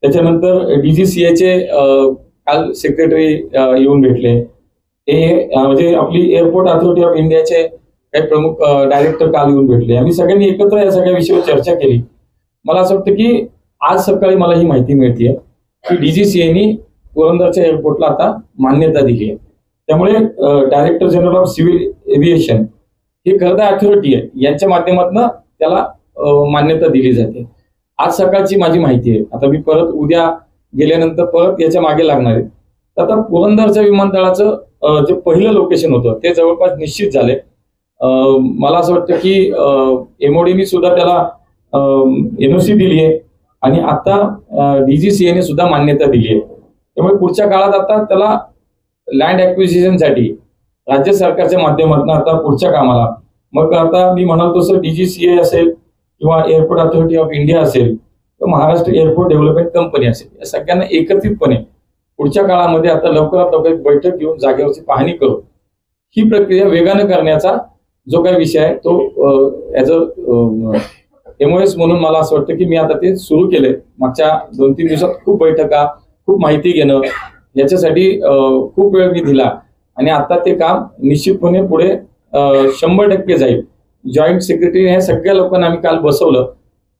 Speaker 2: त्याच्यानंतर DGCAचे काल सेक्रेटरी येऊन भेटले, म्हणजे आपली एअरपोर्ट अथॉरिटी ऑफ इंडियाचे काही प्रमुख डायरेक्टर काल येऊन भेटले। आम्ही सगळ्यांनी एकत्र या सगळ्या विषयावर चर्चा केली। मला असं वाटतं की आज सकाळी मला ही माहिती मिळते की DGCAनी पुरंदरच्या एअरपोर्टला आता मान्यता दिली आहे। त्यामुळे director general of civil aviation ही खरं तर अथॉरिटी आहे, यांच्या माध्यमातून त्याला मान्यता दिली जाते। आज सकाळची माझी माहिती आहे, आता मी परत उद्या गेल्यानंतर परत याच्या मागे लागणार आहे। तर आता पुरंदरच्या विमानतळाचं जे पहिलं लोकेशन होतं ते जवळपास निश्चित झाले। मला असं वाटतं की MODनी सुद्धा त्याला NOC दिली आहे आणि आता DGCA सुद्धा मान्यता दिली आहे. त्यामुळे पुढच्या काळात आता त्याला लँड ॲक्विजिशनसाठी राज्य सरकारच्या माध्यमातून आता पुढच्या कामाला, मग आता मी म्हणाल तसं DGCA असेल किंवा एअरपोर्ट अथॉरिटी ऑफ इंडिया असेल किंवा महाराष्ट्र एअरपोर्ट डेव्हलपमेंट कंपनी असेल, या सगळ्यांना एकत्रितपणे पुढच्या काळामध्ये आता लवकरात लवकर एक बैठक घेऊन जागेवरची पाहणी करून ही प्रक्रिया वेगानं करण्याचा जो काही विषय आहे तो ॲज अ MOS म्हणून मला असं वाटतं की मी आता ते सुरू केलंय. मागच्या 2-3 दिवसात खूप बैठका, खूप माहिती घेणं, याच्यासाठी खूप वेळ मी दिला आणि आता ते काम निश्चितपणे पुढे 100% जाईल. जॉईंट सेक्रेटरी ह्या सगळ्या लोकांना आम्ही काल बसवलं,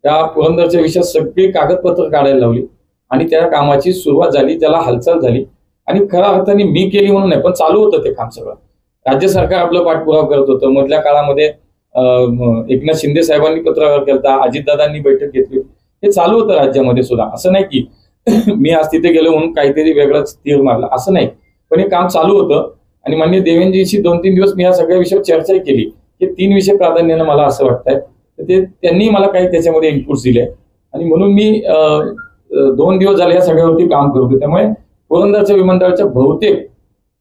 Speaker 2: त्या पुरंदरच्या विषयात सगळी कागदपत्र काढायला लावली आणि त्या कामाची सुरुवात झाली, त्याला हालचाल झाली. आणि खऱ्या अर्थाने मी केली म्हणून नाही, पण चालू होतं ते काम सगळं. राज्य सरकार आपलं पाठपुरावा करत होतं. मधल्या काळामध्ये एकनाथ शिंदे साहेबांनी पत्रावर केला, अजितदादांनी बैठक घेतली, हे चालू होतं राज्यामध्ये सुद्धा. असं नाही की मी आज तिथे गेलो म्हणून काहीतरी वेगळाच तीर मारला, असं नाही. पण हे काम चालू होतं आणि माननीय देवेंद्रजीशी 2-3 दिवस मी या सगळ्या विषयावर चर्चा केली. हे 3 विषय प्राधान्यानं मला असं वाटतंय, तर ते त्यांनी मला काही त्याच्यामध्ये इनपुट्स दिले आणि म्हणून मी 2 दिवस झाले या सगळ्यावरती काम करतो. त्यामुळे पुरंदरच्या विमानतळाच्या बहुतेक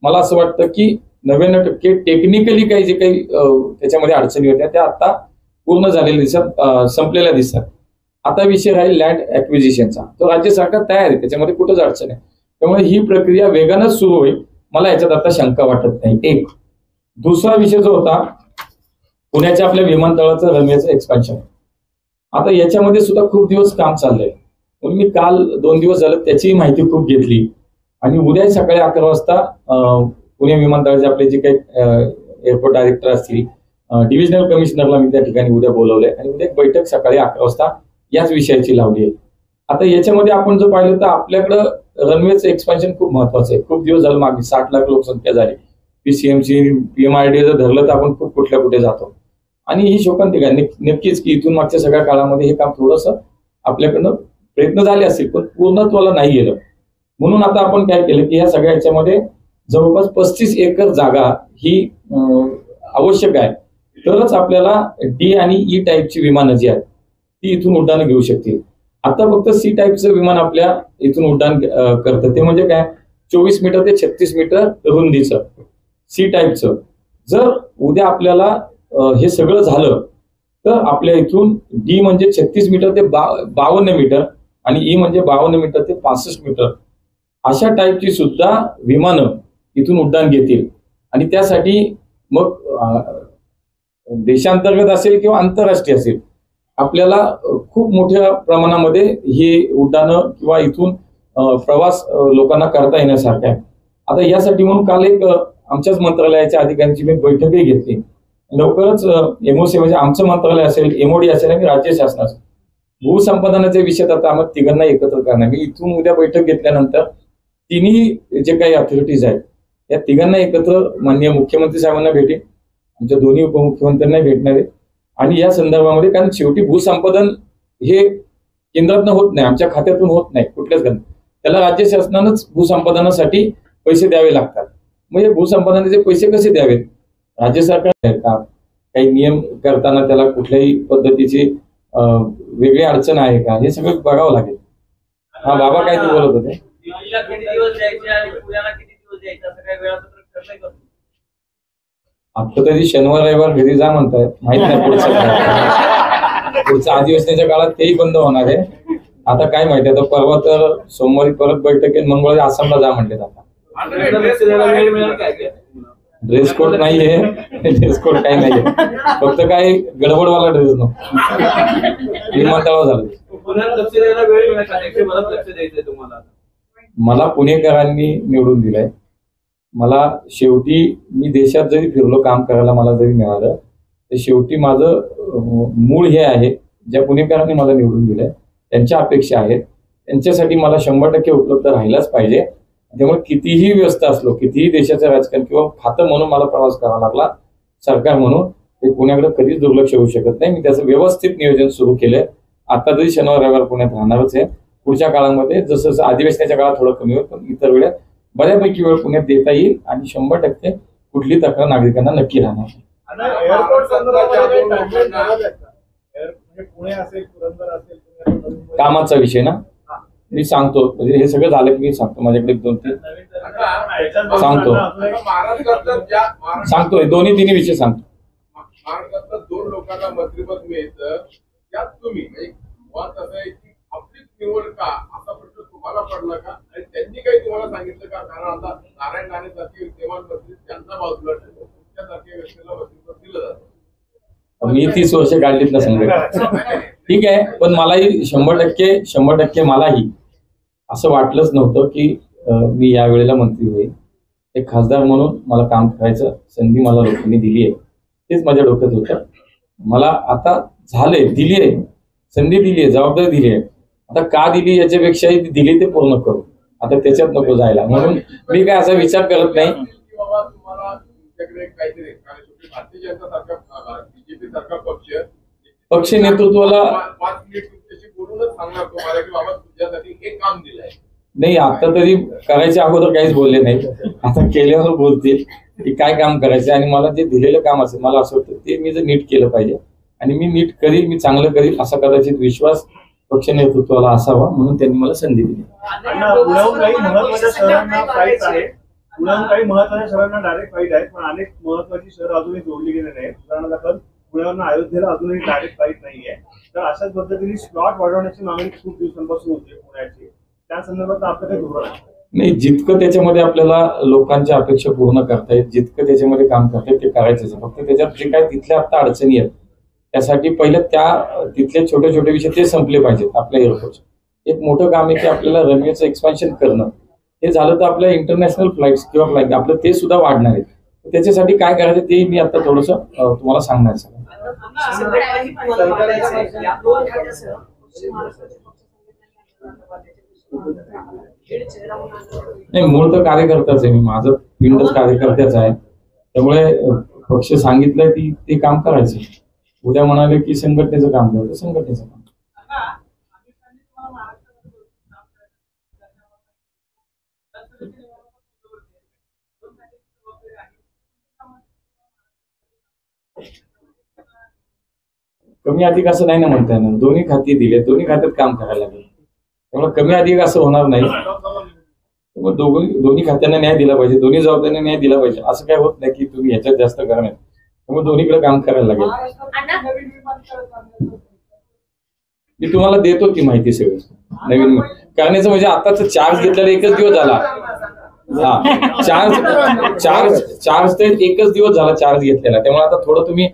Speaker 2: मला असं वाटतं की 99% टेक्निकली काही जे काही त्याच्यामध्ये अडचणी होत्या त्या आता पूर्ण झालेल्या दिसतात, संपलेल्या दिसतात. आता विषय राहील लँड ॲक्विजिशनचा. तो राज्य सरकार तयार आहे, त्याच्यामध्ये कुठंच अडचण आहे. त्यामुळे ही प्रक्रिया वेगानंच सुरू होईल, मला याच्यात आता शंका वाटत नाही. एक दुसरा विषय जो होता पुण्याच्या आपल्या विमानतळाचं रनवेचं एक्सपान्शन, आता याच्यामध्ये सुद्धा खूप दिवस काम चाललंय. म्हणून मी काल 2 दिवस झालं त्याची माहिती खूप घेतली आणि उद्या सकाळी 11 वाजता पुणे विमानतळाचे आपले जे काही एअरपोर्ट डायरेक्टर असतील, डिव्हिजनल कमिशनरला मी त्या ठिकाणी उद्या बोलवलंय आणि उद्या एक बैठक सकाळी 11 वाजता याच विषयाची लावली आहे. आता याच्यामध्ये आपण जर पाहिलं तर आपल्याकडं रनवेचं एक्सपान्शन खूप महत्वाचं आहे. खूप दिवस झालं, मागे 60 लाख लोकसंख्या झाली. PCMC PMRD जर धरलं तर आपण खूप कुठे जातो आणि ही शोकांतिका नक्कीच की इथून मागच्या सगळ्या काळामध्ये हे काम थोडंसं आपल्याकडनं प्रयत्न झाले असतील पण पूर्णत्वाला नाही गेलं. म्हणून आता आपण काय केलं की ह्या सगळ्या याच्यामध्ये जवळपास 35 एकर जागा ही आवश्यक आहे, तरच आपल्याला D आणि E टाईपची विमानं जी आहेत ती इथून उड्डाणं घेऊ शकतील. आता फक्त C टाईपचं विमान आपल्या इथून उड्डाण करतं, ते म्हणजे काय 24 मीटर ते 36 मीटर रुंदीचं C टाईपचं. जर उद्या आपल्याला हे सगळं झालं तर आपल्या इथून D म्हणजे 36 मीटर ते 52 मीटर आणि E म्हणजे 52 मीटर ते 65 मीटर अशा टाईपची सुद्धा विमानं इथून उड्डाण घेतील. आणि त्यासाठी मग देशांतर्गत असेल किंवा आंतरराष्ट्रीय असेल, आपल्याला खूप मोठ्या प्रमाणामध्ये ही उड्डाणं किंवा इथून प्रवास लोकांना करता येण्यासारखं आहे. आता यासाठी म्हणून काल एक आमच्याच मंत्रालयाच्या अधिकाऱ्यांची मी बैठकही घेतली. लवकरच MOC म्हणजे आमचं मंत्रालय असेल, MOD असेल आणि राज्य शासनाचं भूसंपादनाच्या विषयात आता आम्हाला तिघांना एकत्र करणार. मी इथून उद्या बैठक घेतल्यानंतर तिन्ही जे काही अथॉरिटीज आहेत या तिघांना एकत्र माननीय मुख्यमंत्री साहेबांना भेटेल, आमच्या दोन्ही उपमुख्यमंत्र्यांना भेटणार आहे आणि या संदर्भामध्ये, कारण शेवटी भूसंपादन हे केंद्रातून होत नाही, आमच्या खात्यातून होत नाही कुठल्याच गण, त्याला राज्य शासनानंच भूसंपादनासाठी पैसे द्यावे लागतात. मग हे भूसंपादनाचे पैसे कसे द्यावेत, राज्य सरकार का काही नियम करताना त्याला कुठल्याही पद्धतीची वेगळी अडचण आहे का, हे सगळं बघावं लागेल. हा बाबा काय ते बोलत होते.
Speaker 3: दिल्लीला किती दिवस जायचे आणि पुण्याला किती दिवस जायचं असं काही वेळापत्रक ठरलंय का?
Speaker 2: आता तरी शनिवार रविवार घरी जा म्हणताय, माहित नाही पुढच्या अधिवेशनाच्या काळात तेही बंद होणार आहे. आता काय माहिती, आता परवा तर सोमवारी परत बैठक आहे, मंगळवारी आसामला जा म्हणले. आता ड्रेस कोड नाहीये, ड्रेस कोड काही नाहीये, फक्त काय गडबडवाला ड्रेस नको विमानतळावर झालं. मला पुणेकरांनी निवडून दिलंय. मला शेवटी मी देशात जरी फिरलो, काम करायला मला जरी मिळालं, तर शेवटी माझं मूळ हे आहे, ज्या पुणेकरांनी मला निवडून दिलंय त्यांच्या अपेक्षा आहेत, त्यांच्यासाठी मला 100% उपलब्ध राहिलाच पाहिजे. त्यामुळे कितीही व्यस्त असलो, कितीही देशाचं राजकारण किंवा खातं म्हणून मला प्रवास करावा लागला सरकार म्हणून, ते पुण्याकडे कधीच दुर्लक्ष होऊ शकत नाही. मी त्याचं व्यवस्थित नियोजन सुरू केलंय. आता तरी शनिवार रविवार पुण्यात राहणारच आहे. पुढच्या काळामध्ये जसं जसं अधिवेशनाच्या काळात थोडं कमी होईल, पण इतर वेळेत बऱ्यापैकी वेळ पुण्यात देता येईल आणि 100% कुठली तक्रार नागरिकांना नक्की राहणार.
Speaker 4: एअरपोर्ट संदर्भात काही timeline ठरवलंय का? म्हणजे पुणे असेल, पुरंदर असेल, पुण्यात
Speaker 2: कामाचा विषय ना, मी सांगतो. म्हणजे हे सगळं झालं की मी सांगतो. माझ्याकडे 2-3 सांगतो. सांगतोय. दोन्ही तिन्ही विषय सांगतो.
Speaker 9: महाराष्ट्रात 2 लोकांना मंत्रिपद मिळतं, त्यात तुम्ही म्हणजे मुळात असं आहे की आपलीच निवड का असा प्रश्न तुम्हाला पडला का, आणि त्यांनी काही तुम्हाला सांगितलं का? कारण आता नारायण राणे सारखे विद्यमान मंत्री त्यांचा बाजूला ठेवतो, तुमच्यासारख्या व्यक्तीला मंत्रिपद दिलं जातं.
Speaker 2: मी 30 वर्ष काढलीत ना संघटना, ठीक आहे. पण मलाही 100% मलाही असं वाटलंच नव्हतं की मी यावेळेला मंत्री होईल. एक खासदार म्हणून मला काम करायचं संधी मला लोकांनी दिली आहे, तेच माझ्या डोक्यात होतं. मला आता झालंय, दिली आहे संधी, दिली आहे जबाबदारी, दिली आहे. आता का दिली याच्यापेक्षाही दिली ते पूर्ण करू. आता त्याच्यात नको जायला, म्हणून मी काय असा विचार करत नाही.
Speaker 9: की बाबा तुम्हाला तुमच्याकडे काहीतरी भारतीय जनता सारखा बीजेपी सारखा
Speaker 2: पक्ष नेतृत्वाला
Speaker 9: 5 मिनिट तुमच्याशी बोलूनच सांगणार तुम्हाला की बाबा तुझ्यासाठी हे काम दिलंय.
Speaker 2: नाही, आता तरी करायच्या अगोदर काहीच बोलले नाही. आता केल्यावर बोलतील की काय काम करायचं, आणि मला जे दिलेलं काम असेल मला असं वाटतं ते मी जर नीट केलं पाहिजे, आणि मी नीट करीन, मी चांगलं करीन असा कदाचित विश्वास पक्ष नेतृत्वाला असावा, म्हणून त्यांनी मला संधी दिली.
Speaker 4: पुण्याहून काही महत्वाच्या शहरांना फ्लाईट आहे, पुण्याहून काही महत्वाच्या शहरांना डायरेक्ट फ्लाईट आहेत, पण अनेक महत्वाची शहरं अजूनही जोडली गेली नाहीत. उदाहरणार्थ पुण्यावरून अयोध्येला अजूनही डायरेक्ट फ्लाईट नाहीये. तर अशाच पद्धतीने स्लॉट वाढवण्याची मागणी खूप दिवसांपासून होती पुण्याची. त्या संदर्भात आपलं काही धोरण आहे?
Speaker 2: नाही, जितकं त्याच्यामध्ये आपल्याला लोकांच्या अपेक्षा पूर्ण करता येईल, जितकं त्याच्यामध्ये काम करता येईल ते करायचंच. फक्त त्याच्यात जे काय तिथल्या आता अडचणी आहेत त्यासाठी पहिलं तिथले छोटे छोटे विषय ते संपले पाहिजेत. आपल्या एअरपोर्टचे एक मोठं काम आहे की आपल्याला रनवेचं एक्सपान्शन करणं. हे झालं तर आपल्या इंटरनॅशनल फ्लाईट्स किंवा फ्लाईट आपलं ते सुद्धा वाढणार आहे. त्याच्यासाठी काय करायचं ते मी आता थोडंसं तुम्हाला सांगणार आहे. नाही, मूळ तर कार्यकर्ताच आहे मी, माझं पिंडच कार्यकर्त्याच आहे. त्यामुळे पक्ष सांगितलंय ते काम करायचं. उद्या म्हणाले की संघटनेचं काम करायचं, संघटनेचं काम. कमी अधिक असं नाही ना म्हणता येणार. दोन्ही खाती दिले, दोन्ही खात्यात काम करायला लागेल. त्यामुळे कमी अधिक असं होणार नाही. दोन्ही खात्यांना न्याय दिला पाहिजे, दोन्ही जबाबदारीने न्याय दिला पाहिजे. असं काय होत नाही की तुम्ही ह्याच्यात जास्त करा नाही. त्यामुळे दोन्हीकडे काम करायला लागेल. मी तुम्हाला देतो ती माहिती सगळी. नवीन करण्याचं म्हणजे आताच चार्ज घेतलेला 1च दिवस झाला. हा, चार्ज तर 1च दिवस झाला चार्ज घेतलेला. त्यामुळे आता थोडं तुम्ही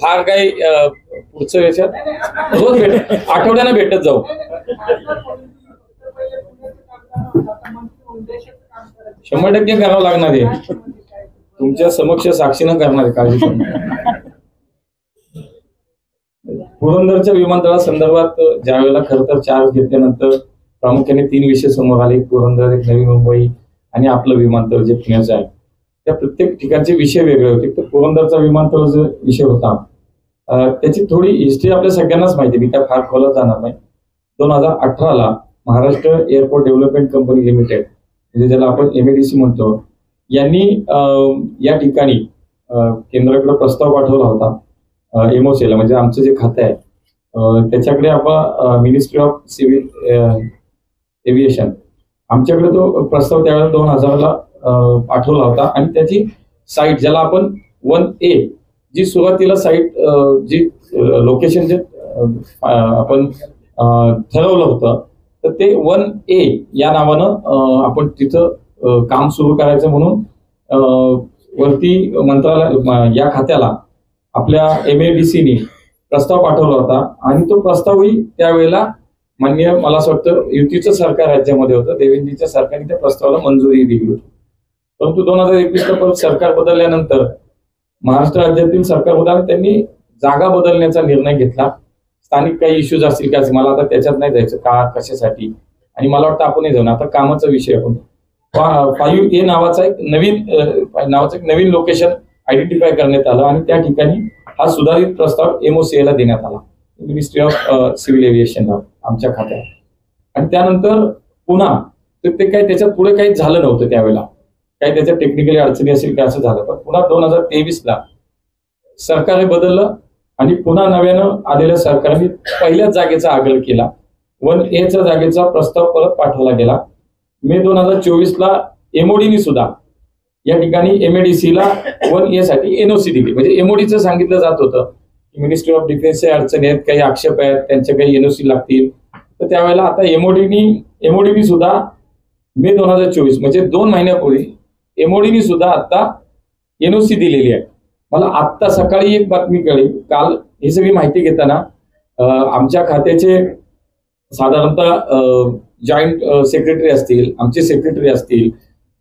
Speaker 2: फार काही पुढचं याच्यात रोज आठवड्यानं भेटत जाऊ. 100% करावं लागणार आहे. तुमच्या समक्ष साक्षीनं करणार आहे, काळजी करू नका. पुरंदरच्या विमानतळा संदर्भात ज्या वेळेला खरं तर चार्ज घेतल्यानंतर प्रामुख्याने 3 विषय समोर आले. पुरंदर, एक नवी मुंबई आणि आपलं विमानतळ जे पुण्याचं आहे. त्या प्रत्येक ठिकाणचे विषय वेगळे होते. तर पुरंदरचा विमानतळ जो विषय होता त्याची थोडी हिस्ट्री आपल्या सगळ्यांनाच माहिती, मी काय फार खोलात जाणार नाही. 2018ला Maharashtra airport development company limited, म्हणजे ज्याला आपण MADC म्हणतो, यांनी या ठिकाणी केंद्राकडे प्रस्ताव पाठवला होता. MOCला म्हणजे आमचं जे खातं आहे त्याच्याकडे आपण मिनिस्ट्री ऑफ सिव्हिल एव्हिएशन आमच्याकडे तो प्रस्ताव त्यावेळेला 2000ला पाठवला होता. आणि त्याची साईट ज्याला आपण 1A जी सुरुवातीला साईट जी लोकेशन जे आपण ठरवलं होतं तर ते 1A या नावानं आपण तिथं काम सुरू करायचं म्हणून वरती मंत्रालय या खात्याला आपल्या MADCनी प्रस्ताव पाठवला होता. आणि तो प्रस्तावही त्यावेळेला माननीय, मला असं वाटतं युतीचं सरकार राज्यामध्ये होतं, देवेंद्रजीच्या सरकारने त्या प्रस्तावाला मंजुरी दिली होती. परंतु 2021ला परत सरकार बदलल्यानंतर महाराष्ट्र राज्यातील सरकार बदलल्याने त्यांनी जागा बदलण्याचा निर्णय घेतला. स्थानिक काही इश्यूज असतील का, मला आता त्याच्यात नाही जायचं का कशासाठी, आणि मला वाटतं आपणही जाऊन आता कामाचा विषय आपण 5A नावाचा एक नवीन लोकेशन आयडेंटिफाय करण्यात आलं. आणि त्या ठिकाणी हा सुधारित प्रस्ताव MOCला देण्यात आला, मिनिस्ट्री ऑफ सिव्हिल एव्हिएशन आमच्या खात्यात. आणि त्यानंतर पुन्हा ते काही त्याच्यात पुढे काही झालं नव्हतं त्यावेळेला, काही त्याच्यात टेक्निकली अडचणी असेल काय असं झालं. पण पुन्हा 2023ला सरकार हे बदललं आणि पुन्हा नव्यानं आलेल्या सरकारने पहिल्याच जागेचा आग्रह केला. 1A च्या जागेचा प्रस्ताव परत पाठवला गेला. मे 2024ला MODनी सुद्धा या ठिकाणी MADC ला 1A साठी NOC दिली. म्हणजे MODचं सांगितलं जात होतं की मिनिस्ट्री ऑफ डिफेन्सच्या अडचणी आहेत, काही आक्षेप आहेत, त्यांचे काही NOC लागतील. तर त्यावेळेला आता MODनी सुद्धा मे 2024 म्हणजे 2 महिन्यापूर्वी MODनी सुद्धा आता NOC दिलेली आहे. मला आत्ता सकाळी एक बातमी कळली. काल ही सगळी माहिती घेताना आमच्या खात्याचे साधारणतः जॉईंट सेक्रेटरी असतील, आमचे सेक्रेटरी असतील,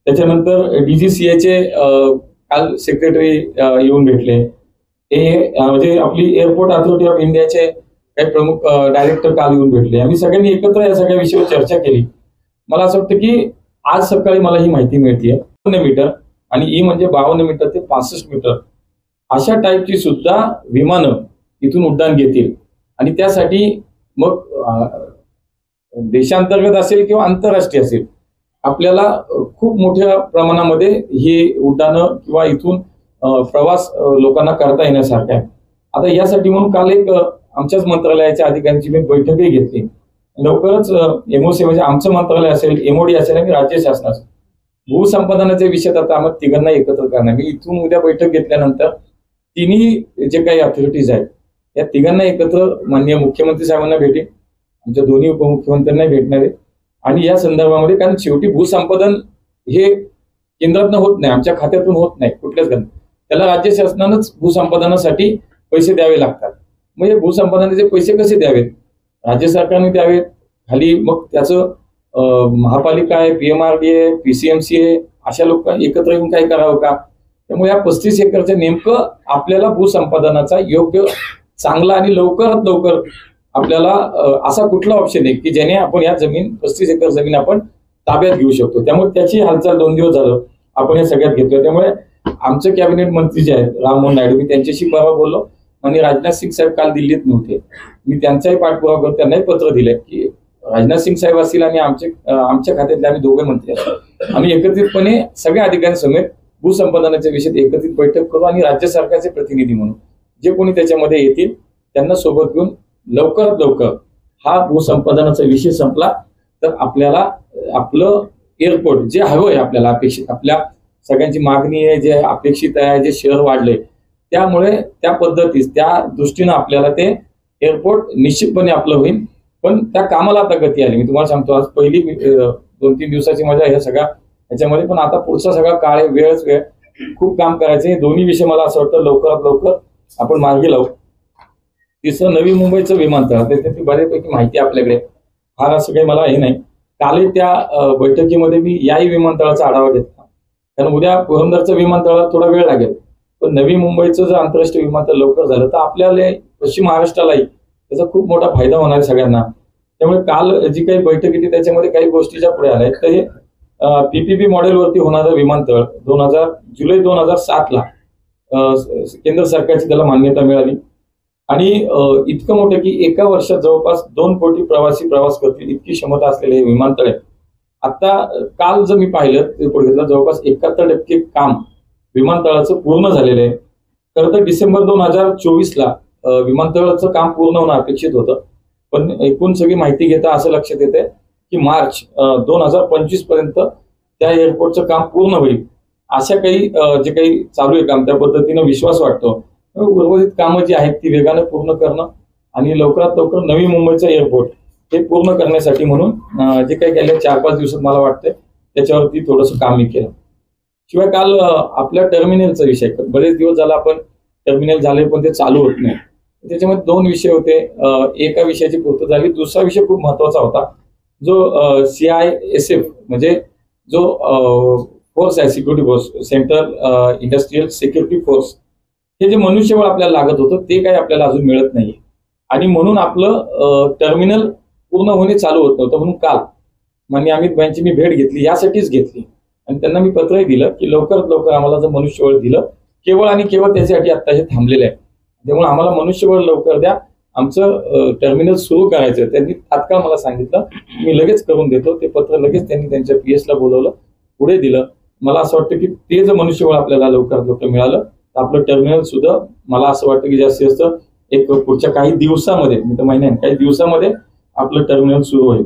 Speaker 2: त्याच्यानंतर DGCAचे काल सेक्रेटरी येऊन भेटले. म्हणजे आपली एअरपोर्ट अथॉरिटी ऑफ इंडियाचे काही प्रमुख डायरेक्टर काल येऊन भेटले. आम्ही सगळ्यांनी एकत्र या सगळ्या विषयावर चर्चा केली. मला असं वाटतं की आज सकाळी मला ही माहिती मिळते 52 मीटर आणि ई म्हणजे 52 मीटर ते 65 मीटर अशा टाईपची सुद्धा विमानं इथून उड्डाण घेतील. आणि त्यासाठी मग देशांतर्गत असेल किंवा आंतरराष्ट्रीय असेल, आपल्याला खूप मोठ्या प्रमाणामध्ये ही उड्डाणं किंवा इथून प्रवास लोकांना करता येण्यासारखं आहे. आता यासाठी म्हणून काल एक आमच्याच मंत्रालयाच्या अधिकाऱ्यांची मी बैठकही घेतली. लवकरच MOC म्हणजे आमचं मंत्रालय असेल, MOD असेल आणि राज्य शासनाचं भूसंपादनाच्या विषयात आता आम्हाला तिघांना एकत्र करणार. मी इथून उद्या बैठक घेतल्यानंतर तिन्ही जे काही अथॉरिटीज आहेत या तिघांना एकत्र माननीय मुख्यमंत्री साहेबांना भेटेल, आमच्या दोन्ही उपमुख्यमंत्र्यांना भेटणार आहे. आणि या संदर्भामध्ये कारण शेवटी भूसंपादन हे केंद्रातून होत नाही, आमच्या खात्यातून होत नाही कुठल्याच गण, त्याला राज्य शासनानंच भूसंपादनासाठी पैसे द्यावे लागतात. म्हणजे भूसंपादनाचे पैसे कसे द्यावेत? राज्य सरकारने द्यावेत. खाली मग त्याचं महापालिका आहे, PMRDA, PCMC आहे, अशा लोक एकत्र येऊन काय करावं का? त्यामुळे या 35 एकरच्या नेमकं आपल्याला भूसंपादनाचा योग्य चांगला आणि लवकरात लवकर आपल्याला असा कुठला ऑप्शन आहे की ज्याने आपण या जमीन 35 एकर जमीन आपण ताब्यात घेऊ शकतो. त्यामुळे त्याची हालचाल 2 दिवस झालं आपण या सगळ्यात घेतोय. त्यामुळे आमचे कॅबिनेट मंत्री जे आहेत राममोहन नायडू, मी त्यांच्याशी परवा बोललो आणि राजनाथ सिंग साहेब काल दिल्लीत नव्हते. मी त्यांचाही पाठपुरावा करतो, त्यांनाही पत्र दिलंय की राजनाथ सिंग साहेब असतील आणि आमच्या खात्यातले आम्ही दोघे मंत्री असतो, आम्ही एकत्रितपणे सगळ्या अधिकाऱ्यांसमेत भूसंपादनाच्या विषयात एकत्रित बैठक करू आणि राज्य सरकारचे प्रतिनिधी म्हणून जे कोणी त्याच्यामध्ये येतील त्यांना सोबत घेऊन लवकरात लवकर हा भूसंपादनाचा विषय संपला तर आपल्याला आपलं एअरपोर्ट जे हवंय आपल्याला अपेक्षित, आपल्या सगळ्यांची मागणी आहे, जे अपेक्षित आहे, जे शहर वाढले, त्यामुळे त्या पद्धतीस त्या दृष्टीनं आपल्याला ते एअरपोर्ट निश्चितपणे आपलं होईल. पण त्या कामाला आता गती आली. मी तुम्हाला सांगतो आज पहिली 2-3 दिवसाची मजा ह्या सगळ्या ह्याच्यामध्ये, पण आता पुढचा सगळा काळ आहे, वेळच वेळ, खूप काम करायचं. हे दोन्ही विषय मला असं वाटतं लवकरात लवकर आपण मार्गी लावू. तिसरं नवी मुंबईचं विमानतळ, त्याची बऱ्यापैकी माहिती आपल्याकडे, फार असं काही मला हे नाही. काल त्या बैठकीमध्ये मी याही विमानतळाचा आढावा घेतला, कारण उद्या पुरंदरचं विमानतळाला थोडा वेळ लागेल, पण नवी मुंबईचं जर आंतरराष्ट्रीय विमानतळ लवकर झालं तर आपल्याला पश्चिम महाराष्ट्रालाही त्याचा खूप मोठा फायदा होणार आहे सगळ्यांना. त्यामुळे काल जी काही बैठक घेतली त्याच्यामध्ये काही गोष्टीच्या पुढे आल्या. तर हे PPP मॉडेलवरती होणारं विमानतळ जुलै 2007ला केंद्र सरकारची त्याला मान्यता मिळाली आणि इतकं मोठं की एका वर्षात जवळपास 2 कोटी प्रवासी प्रवास करतील इतकी क्षमता असलेले हे विमानतळ आहे. आता काल जर मी पाहिलं ते पुढे घेतलं जवळपास 71% काम विमानतळाचं पूर्ण झालेलं आहे. खरं तर डिसेंबर 2024ला विमानतळाचं काम पूर्ण होणं अपेक्षित होतं, पण एकूण सगळी माहिती घेता असं लक्षात येते की मार्च 2025 पर्यंत त्या एअरपोर्टचं काम पूर्ण होईल. अशा काही जे काही चालू आहे काम त्या पद्धतीनं विश्वास वाटतो. उर्वरित कामं जी आहेत ती वेगानं पूर्ण करणं आणि लवकरात लवकर नवी मुंबईचं एअरपोर्ट हे पूर्ण करण्यासाठी म्हणून जे काही गेल्या 4-5 दिवसात मला वाटतंय त्याच्यावरती थोडंसं काम मी केलं. शिवाय काल आपल्या टर्मिनलचा विषय, बरेच दिवस झाला आपण टर्मिनल झाले पण ते चालू होत नाही. त्याच्यामध्ये 2 विषय होते. एका विषयाची पूर्तता झाली, दुसरा विषय खूप महत्वाचा होता जो CISF म्हणजे जो फोर्स आहे, security force, central industrial security force, हे जे मनुष्यबळ आपल्याला लागत होतं ते काही आपल्याला अजून मिळत नाहीये आणि म्हणून आपलं टर्मिनल पूर्ण होणे चालू होत नव्हतं. म्हणून काल माननीय अमित भाईंची मी भेट घेतली, यासाठीच घेतली आणि त्यांना मी पत्रही दिलं की लवकरात लवकर आम्हाला जर मनुष्यबळ दिलं, केवळ आणि केवळ त्याच्यासाठी आता हे थांबलेलं आहे, त्यामुळे आम्हाला मनुष्यबळ लवकर द्या, आमचं टर्मिनल सुरू करायचं. त्यांनी तात्काळ मला सांगितलं, मी लगेच करून देतो. ते पत्र लगेच त्यांनी त्यांच्या PS ला बोलवलं, पुढे दिलं. मला असं वाटतं की ते जर मनुष्यबळ आपल्याला लवकरात लवकर मिळालं तर आपलं टर्मिनल सुद्धा मला असं वाटतं की जास्तीत जास्त एक पुढच्या काही दिवसामध्ये, मी तर महिन्यात काही दिवसामध्ये आपलं टर्मिनल सुरू होईल.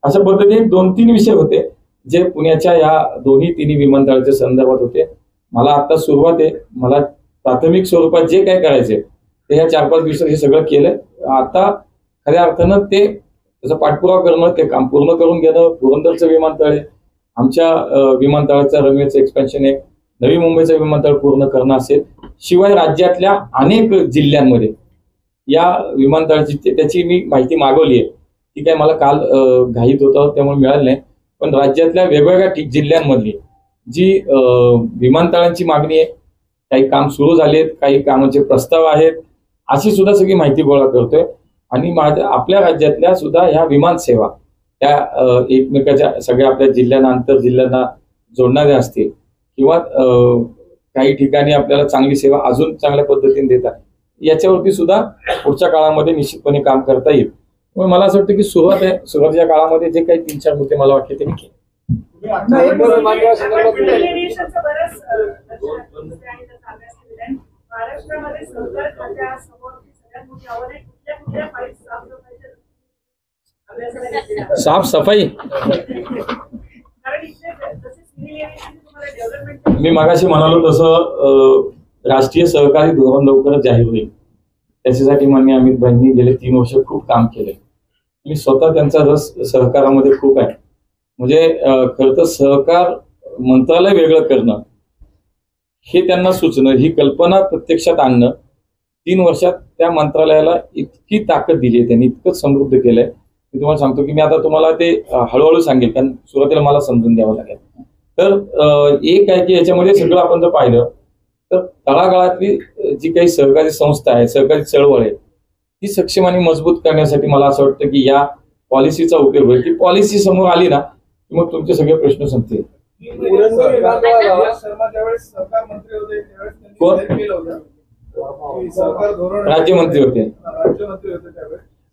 Speaker 2: अशा पद्धतीने 2-3 विषय होते जे पुण्याच्या या तिन्ही विमानतळाच्या संदर्भात होते. मला आता सुरुवात आहे. मला प्राथमिक स्वरूपात जे काय करायचे ते ह्या 4-5 दिवसात हे सगळं केलंय. आता खऱ्या अर्थानं ते त्याचा पाठपुरावा करणं, ते काम पूर्ण करून घेणं. पुरंदरचं विमानतळ आहे, आमच्या विमानतळाचं रनवेचं एक्सपेन्शन आहे, नवी मुंबईचं विमानतळ पूर्ण करणं असेल. शिवाय राज्यातल्या अनेक जिल्ह्यांमध्ये या विमानतळाची त्याची मी माहिती मागवली आहे. ती काय मला काल घाईत होतं त्यामुळे मिळालं नाही. पण राज्यातल्या वेगवेगळ्या जिल्ह्यांमधली जी विमानतळांची मागणी आहे, काही काम सुरू झालेत, काही कामाचे प्रस्ताव आहेत, अशी सुद्धा सगळी माहिती गोळा करतोय. आणि आपल्या राज्यातल्या सुद्धा ह्या विमानसेवा त्या एकमेकाच्या सगळ्या आपल्या जिल्ह्यांना, आंतर जिल्ह्यांना जोडणाऱ्या असतील किंवा काही ठिकाणी आपल्याला चांगली सेवा अजून चांगल्या पद्धतीने देतात, याच्यावरती सुद्धा पुढच्या काळामध्ये निश्चितपणे काम करता येईल. मग मला असं वाटतं की सुरुवातीच्या काळामध्ये जे काही 3-4 मुद्दे मला वाटते ते केले.
Speaker 7: महाराष्ट्रामध्ये सहकार खात्यासमोर सगळ्यात मोठी आव्हान आहे कुठल्या पाईप
Speaker 2: साफसफाई. मी मागाशी म्हणालो तसं राष्ट्रीय सहकारी धोरण लवकरच जाहीर होईल. त्याच्यासाठी माननीय अमित भाईंनी गेले 3 वर्ष खूप काम केले आणि स्वतः त्यांचा रस सहकारामध्ये खूप आहे. म्हणजे खरं तर सहकार मंत्रालय वेगळं करणं हे त्यांना सुचणं, ही कल्पना प्रत्यक्षात आणणं 3 वर्षात त्या मंत्रालयाला इतकी ताकद दिली आहे, त्यांनी इतकं समृद्ध केलंय. मी तुम्हाला सांगतो की मी आता तुम्हाला ते हळूहळू सांगेल, कारण सुरुवातीला मला समजून द्यावं लागेल. तर एक आहे की याच्यामध्ये सगळं आपण जर पाहिलं तर तळागाळातली जी काही सहकारी संस्था आहे, सहकारी चळवळ आहे, ती सक्षम आणि मजबूत करण्यासाठी मला असं वाटतं की या पॉलिसीचा उपयोग होईल. ती पॉलिसी समोर आली ना की मग तुमचे सगळे प्रश्न संपतील. राज्यमंत्री होते.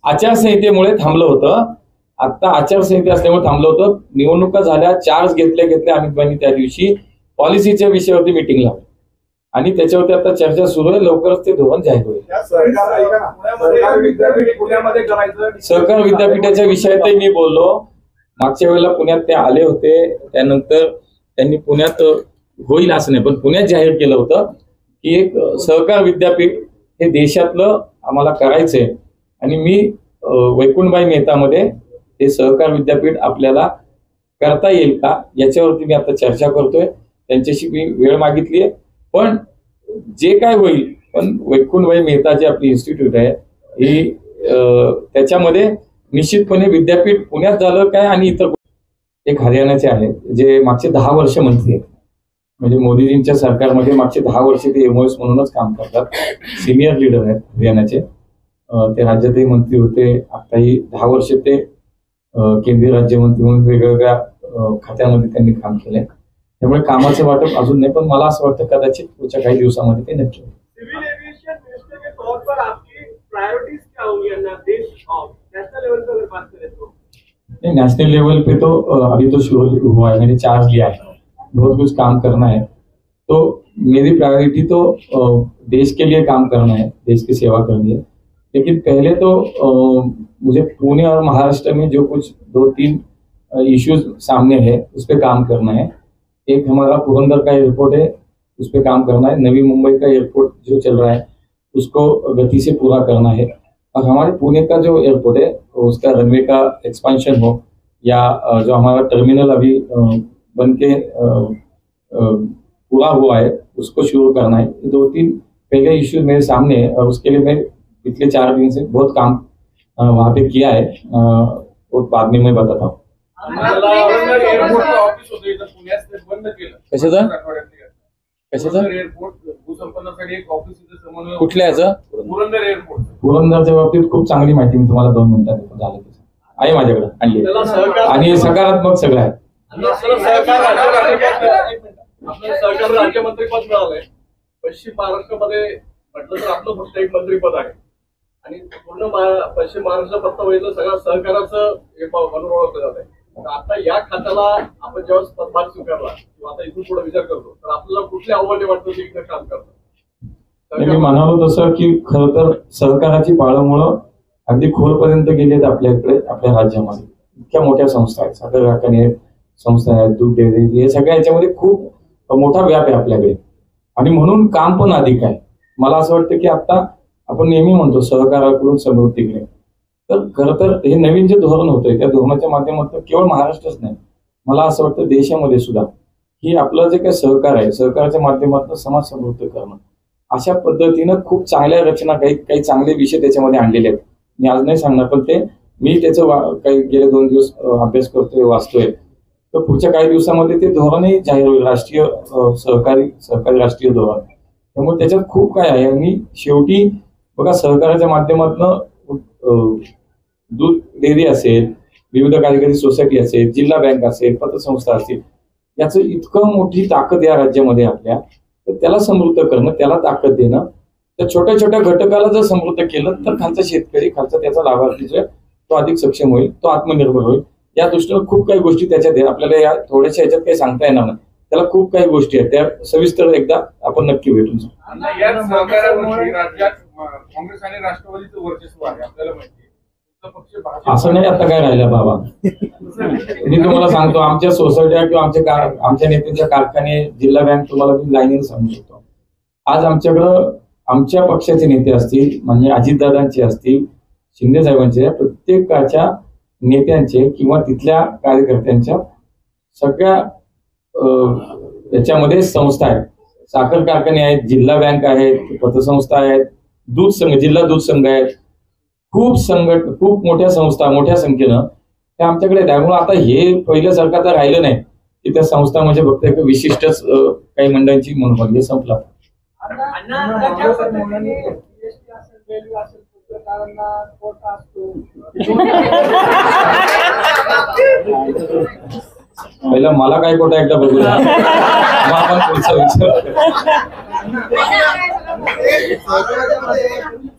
Speaker 2: आचारसंहितेमुळे थांबलं होतं. आता आचारसंहिता असल्यामुळे थांबलं होतं. निवडणुका झाल्या, चार्ज घेतल्या अमितभाईंनी त्या दिवशी पॉलिसीच्या विषयावरती मिटिंग लावली आणि त्याच्यावरती आता चर्चा सुरू आहे. लवकरच ते धोरण जाहीर होईल. सहकार विद्यापीठाच्या विषयातही मी बोललो. मागच्या वेळेला पुण्यात ते आले होते, त्यानंतर त्यांनी पुण्यात होईल असं नाही पण पुण्यात जाहीर केलं होतं की एक सहकार विद्यापीठ हे देशातलं आम्हाला करायचंय. आणि मी वैकुंठभाई मेहतामध्ये हे सहकार विद्यापीठ आपल्याला करता येईल का याच्यावरती मी आता चर्चा करतोय. त्यांच्याशी मी वेळ मागितली आहे. पण जे काय होईल, पण वैकुंठभाई मेहता जी आपली इन्स्टिट्यूट आहे ही त्याच्यामध्ये निश्चितपणे विद्यापीठ पुण्यात झालं काय आणि इतर एक हरियाणाचे आहे जे मागचे 10 वर्ष मंत्री आहेत. म्हणजे मोदीजींच्या सरकारमध्ये मागचे 10 वर्ष ते एमओएस म्हणूनच काम करतात. सिनियर लीडर आहेत हरियाणाचे. ते राज्यातही मंत्री होते. आताही 10 वर्ष ते केंद्रीय राज्यमंत्री म्हणून वेगवेगळ्या खात्यामध्ये त्यांनी काम केलंय. त्यामुळे कामाचं वाटप अजून नाही, पण मला असं वाटतं कदाचित पुढच्या काही दिवसामध्ये ते नक्की होईल.
Speaker 8: सिविल एविएशन मिनिस्टर के तौर पर आपकी प्रायोरिटीज क्या होंगी देश और नेशनल लेवल पे अगर बात करें तो?
Speaker 2: नहीं, नेशनल लेवल पे तो अभी तो शुरू हुआ है, मैंने चार्ज लिया है, बहुत कुछ काम करना है. तो मेरी प्रायोरिटी तो देश के लिए काम करना है, देश की सेवा करनी है. लेकिन पहले तो मुझे पुणे और महाराष्ट्र में जो कुछ 2-3 इश्यूज सामने है उस पर काम करना है. एक हमारा पुरंदर का एयरपोर्ट है, उस पर काम करना है. नवी मुंबई का एयरपोर्ट जो चल रहा है उसको गति से पूरा करना है. और हमारे पुणे का जो एयरपोर्ट है उसका रनवे का एक्सपेंशन हो या जो हमारा टर्मिनल अभी बन के पूरा हुआ है उसको शुरू करना है. 2-3 पहले इश्यूज मेरे सामने है और उसके लिए मैं पिछले 4 दिन से बहुत काम वहाँ पे किया है. वो बाद में मैं बताता हूँ. कशाचं कुठल्या याचं? पुरंदरच्या बाबतीत खूप चांगली माहिती मी तुम्हाला 2 मिनिटात झालं आहे माझ्याकडे आणली आणि सकारात्मक सगळं आहे.
Speaker 8: सरकार राज्यमंत्री पद मिळालंय. पश्चिम महाराष्ट्रामध्ये म्हटलं तर आपलं फक्त एक मंत्रीपद आहे आणि पूर्ण पश्चिम महाराष्ट्र फक्त बघितलं सगळं सहकाराचं म्हणून ओळखलं जात आहे. तर आता या खात्याला आपण जेव्हा पदभार स्वीकारला किंवा आता इथून पुढे विचार करतो तर आपल्याला कुठले आव्हाने वाटतं ते काम करतात?
Speaker 2: मी म्हणालो तसं की खरं तर सहकाराची पाळंमुळं अगदी खोलपर्यंत गेलेत आपल्याकडे, आपल्या राज्यामध्ये इतक्या मोठ्या संस्था आहेत, साखर कारखाने संस्था आहेत, दूध डेअरी, हे सगळ्या याच्यामध्ये खूप मोठा व्याप आहे आपल्याकडे आणि म्हणून काम पण अधिक आहे. मला असं वाटतं की आता आपण नेहमी म्हणतो सहकाराकडून समृद्धीकडे, तर खरं तर हे नवीन जे धोरण होतंय त्या धोरणाच्या माध्यमातून केवळ महाराष्ट्रच नाही, मला असं वाटतं देशामध्ये सुद्धा ही आपलं जे काही सहकार आहे, सहकाराच्या माध्यमातून समाज समृद्ध करणं, अशा पद्धतीनं खूप चांगल्या रचना, काही चांगले विषय त्याच्यामध्ये आणलेले आहेत. मी आज नाही सांगणार, पण ते मी त्याचं काही गेले 2 दिवस अभ्यास करतोय, वाचतोय. तर पुढच्या काही दिवसामध्ये ते धोरणही जाहीर होईल, राष्ट्रीय सहकारी राष्ट्रीय धोरण. त्यामुळे त्याच्यात खूप काय आहे आणि शेवटी बघा सहकाराच्या माध्यमातून दूध डेअरी असेल, विविध कार्यकारी सोसायटी असेल, जिल्हा बँक असेल, पतसंस्था असेल, याचं इतकं मोठी ताकद या राज्यामध्ये आपल्या, तर त्याला समृद्ध करणं, त्याला ताकद देणं, त्या छोट्या छोट्या घटकाला जर समृद्ध केलं तर खालचा शेतकरी, खालचा त्याचा लाभार्थी जो आहे तो अधिक सक्षम होईल, तो आत्मनिर्भर होईल. या दृष्टीनं खूप काही गोष्टी त्याच्यात आहे. आपल्याला या थोड्याशा ह्याच्यात काही सांगता येणार नाही, त्याला खूप काही गोष्टी आहेत, त्या सविस्तर एकदा आपण नक्की भेटून सांगू.
Speaker 9: या सहकारावरती राज्यात काँग्रेस आणि राष्ट्रवादीचं वर्चस्व आहे, आपल्याला माहिती आहे. तुमचा पक्ष
Speaker 2: असं नाही आता काय राहिलं बाबा, मी तुम्हाला सांगतो आमच्या सोसायट्या किंवा आमच्या नेत्यांच्या कारखाने, जिल्हा बँक तुम्हाला मी लाईनीने सांगू शकतो. आज आमच्याकडं आमच्या पक्षाचे नेते असतील, म्हणजे अजितदादांचे असतील, शिंदे साहेबांचे, प्रत्येकाच्या नेत्यांचे किंवा तिथल्या कार्यकर्त्यांच्या सगळ्या याच्यामध्ये संस्था आहेत, साखर कारखाने आहेत, जिल्हा बँक आहेत, पतसंस्था आहेत, दूध संघ, जिल्हा दूध संघ आहेत, खूप मोठ्या संस्था मोठ्या संख्येनं त्या आमच्याकडे. त्यामुळे आता हे पहिल्यासारखं आता राहिलं नाही की त्या संस्था म्हणजे फक्त एक विशिष्टच काही मंडळांची म्हणून म्हणजे संपला. पहिला मला काय कोटा एकदा बघूया, आपण पुढचा विचार.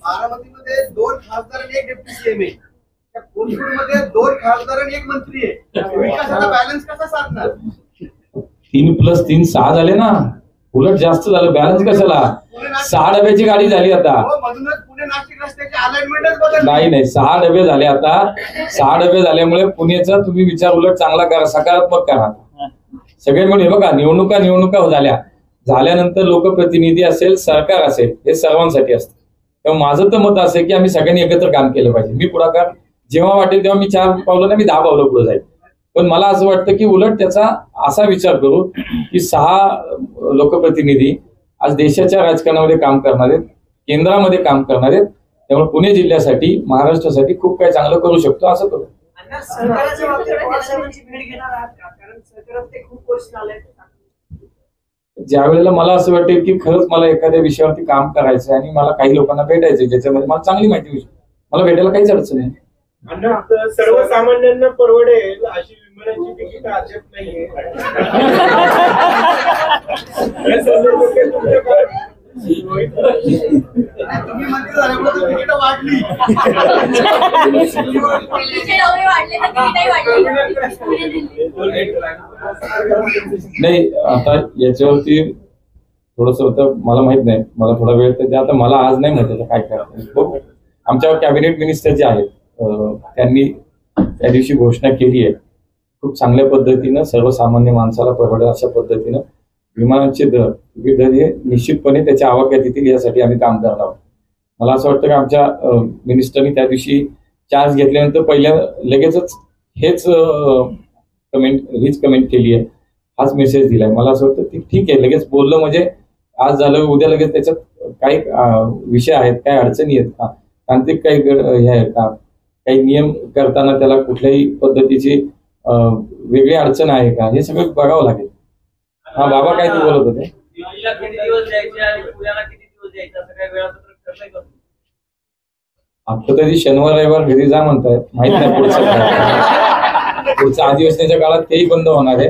Speaker 5: बारामतीमध्ये 2 खासदार आणि 1 डेप्युटी सीएम आहे. त्या कोल्हापूरमध्ये 2 खासदार आणि 1 मंत्री आहे. विकासाचा बॅलन्स कसा साधणार?
Speaker 2: 3+3 6 झाले ना, उलट जास्त झालं. बॅलन्स कशाला? 6 डब्याची गाडी झाली आता.
Speaker 5: मधूनच पुणे नाशिक रस्त्याची अलाइनमेंटच बदलली.
Speaker 2: नाही 6 डबे झाले आता. 6 डबे झाल्यामुळे पुण्याचा तुम्ही विचार उलट चांगला करा, सकारात्मक करा. सगळे मिळून बघा, निवडणुका झाल्यानंतर लोकप्रतिनिधी असेल, सरकार असेल, हे सर्वांसाठी असतं. तेव्हा माझं तर मत असं आहे की आम्ही सगळ्यांनी एकत्र काम केलं पाहिजे. मी पुढाकार जेव्हा वाटेल तेव्हा मी 4 पावलं नाही, मी 10 पावलं पुढे जाईल. पण मला असं वाटतं की उलट त्याचा असा विचार करू की 6 लोकप्रतिनिधी आज देशाच्या राजकारणामध्ये काम करणार आहेत, केंद्रामध्ये काम करणार आहेत. त्यामुळे पुणे जिल्ह्यासाठी, महाराष्ट्रासाठी खूप काही चांगलं करू शकतो, असं करू.
Speaker 7: सरकारच्या बाबतीत पवारसाहेबांची भेट घेणार आहात का? कारण सरकारात ते खूप वर्ष झाले.
Speaker 2: ज्या वेळेला मला असं वाटेल की खरंच मला एखाद्या विषयावरती काम करायचं आणि मला काही लोकांना भेटायचं ज्याच्यामध्ये मला चांगली माहिती होईल, मला भेटायला काहीच अडचण नाही.
Speaker 4: सर्वसामान्यांना परवडेल अशी विमानांची तिकीट अद्याप नाहीये.
Speaker 5: तुम्ही मंत्री झाल्यामुळे तिकीट वाढली.
Speaker 2: नाही आता याच्यावरती थोडस होतं, मला माहित नाही, मला थोडा वेळ तर आता मला आज नाही माहिती काय करायचं. आमच्या कॅबिनेट मिनिस्टर जे आहेत त्यांनी त्या दिवशी घोषणा केली आहे खूप चांगल्या पद्धतीनं, सर्वसामान्य माणसाला परवडेल अशा पद्धतीनं विमानांचे दर हे निश्चितपणे त्याच्या आवाक्यात येतील यासाठी आम्ही काम करणार आहोत. मला असं वाटतं की आमच्या मिनिस्टरनी त्या दिवशी चार्ज घेतल्यानंतर पहिल्या लगेचच हीच कमेंट केली आहे, हाच मेसेज दिलाय. मला असं वाटतं की ठीक आहे, लगेच बोललं म्हणजे आज झालं उद्या लगेच त्याच्यात काही विषय आहेत, काही अडचणी आहेत का, तांत्रिक काही हे आहेत का, काही नियम करताना त्याला कुठल्याही पद्धतीची वेगळी अडचण आहे का, हे सगळं बघावं लागेल. हा बाबा काय ते बोलत होते?
Speaker 3: दिल्लीला किती दिवस जायचे आणि पुण्याला किती दिवस जायचं असं काही वेळापत्रक ठरलंय का?
Speaker 2: आता तरी शनिवार रविवार घरी जा म्हणतायत, माहित नाही पुढच्या अधिवेशनाच्या काळात तेही बंद होणार आहे.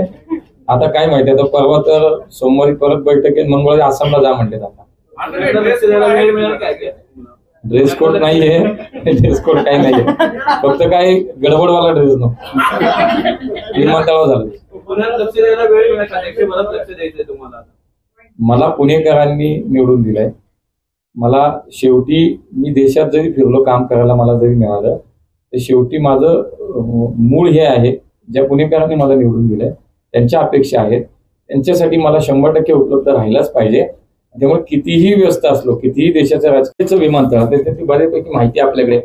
Speaker 2: आता काय माहिती, आता परवा तर सोमवारी परत बैठक आहे, मंगळवारी आसामला जा म्हणते. आता
Speaker 3: वेळ मिळेल काय?
Speaker 2: ड्रेस कोड नाहीये, ड्रेस कोड काही नाहीये, फक्त काही गडबडवाला ड्रेस नको, विमानतळावर झालं.
Speaker 3: पुण्याला लक्ष द्यायला वेळ मिळेल का? मला लक्ष द्यायचंय तुम्हाला.
Speaker 2: मला पुणेकरांनी निवडून दिलंय, मला शेवटी मी देशात जरी फिरलो काम करायला मला जरी मिळालं तर शेवटी माझं मूळ हे आहे, ज्या पुणेकरांनी मला निवडून दिलंय त्यांच्या अपेक्षा आहेत, त्यांच्यासाठी मला 100% उपलब्ध राहिलाच पाहिजे. त्यामुळे कितीही व्यस्त असलो, कितीही देशाचं राजकीयचं विमानतळ त्याची बऱ्यापैकी माहिती आपल्याकडे,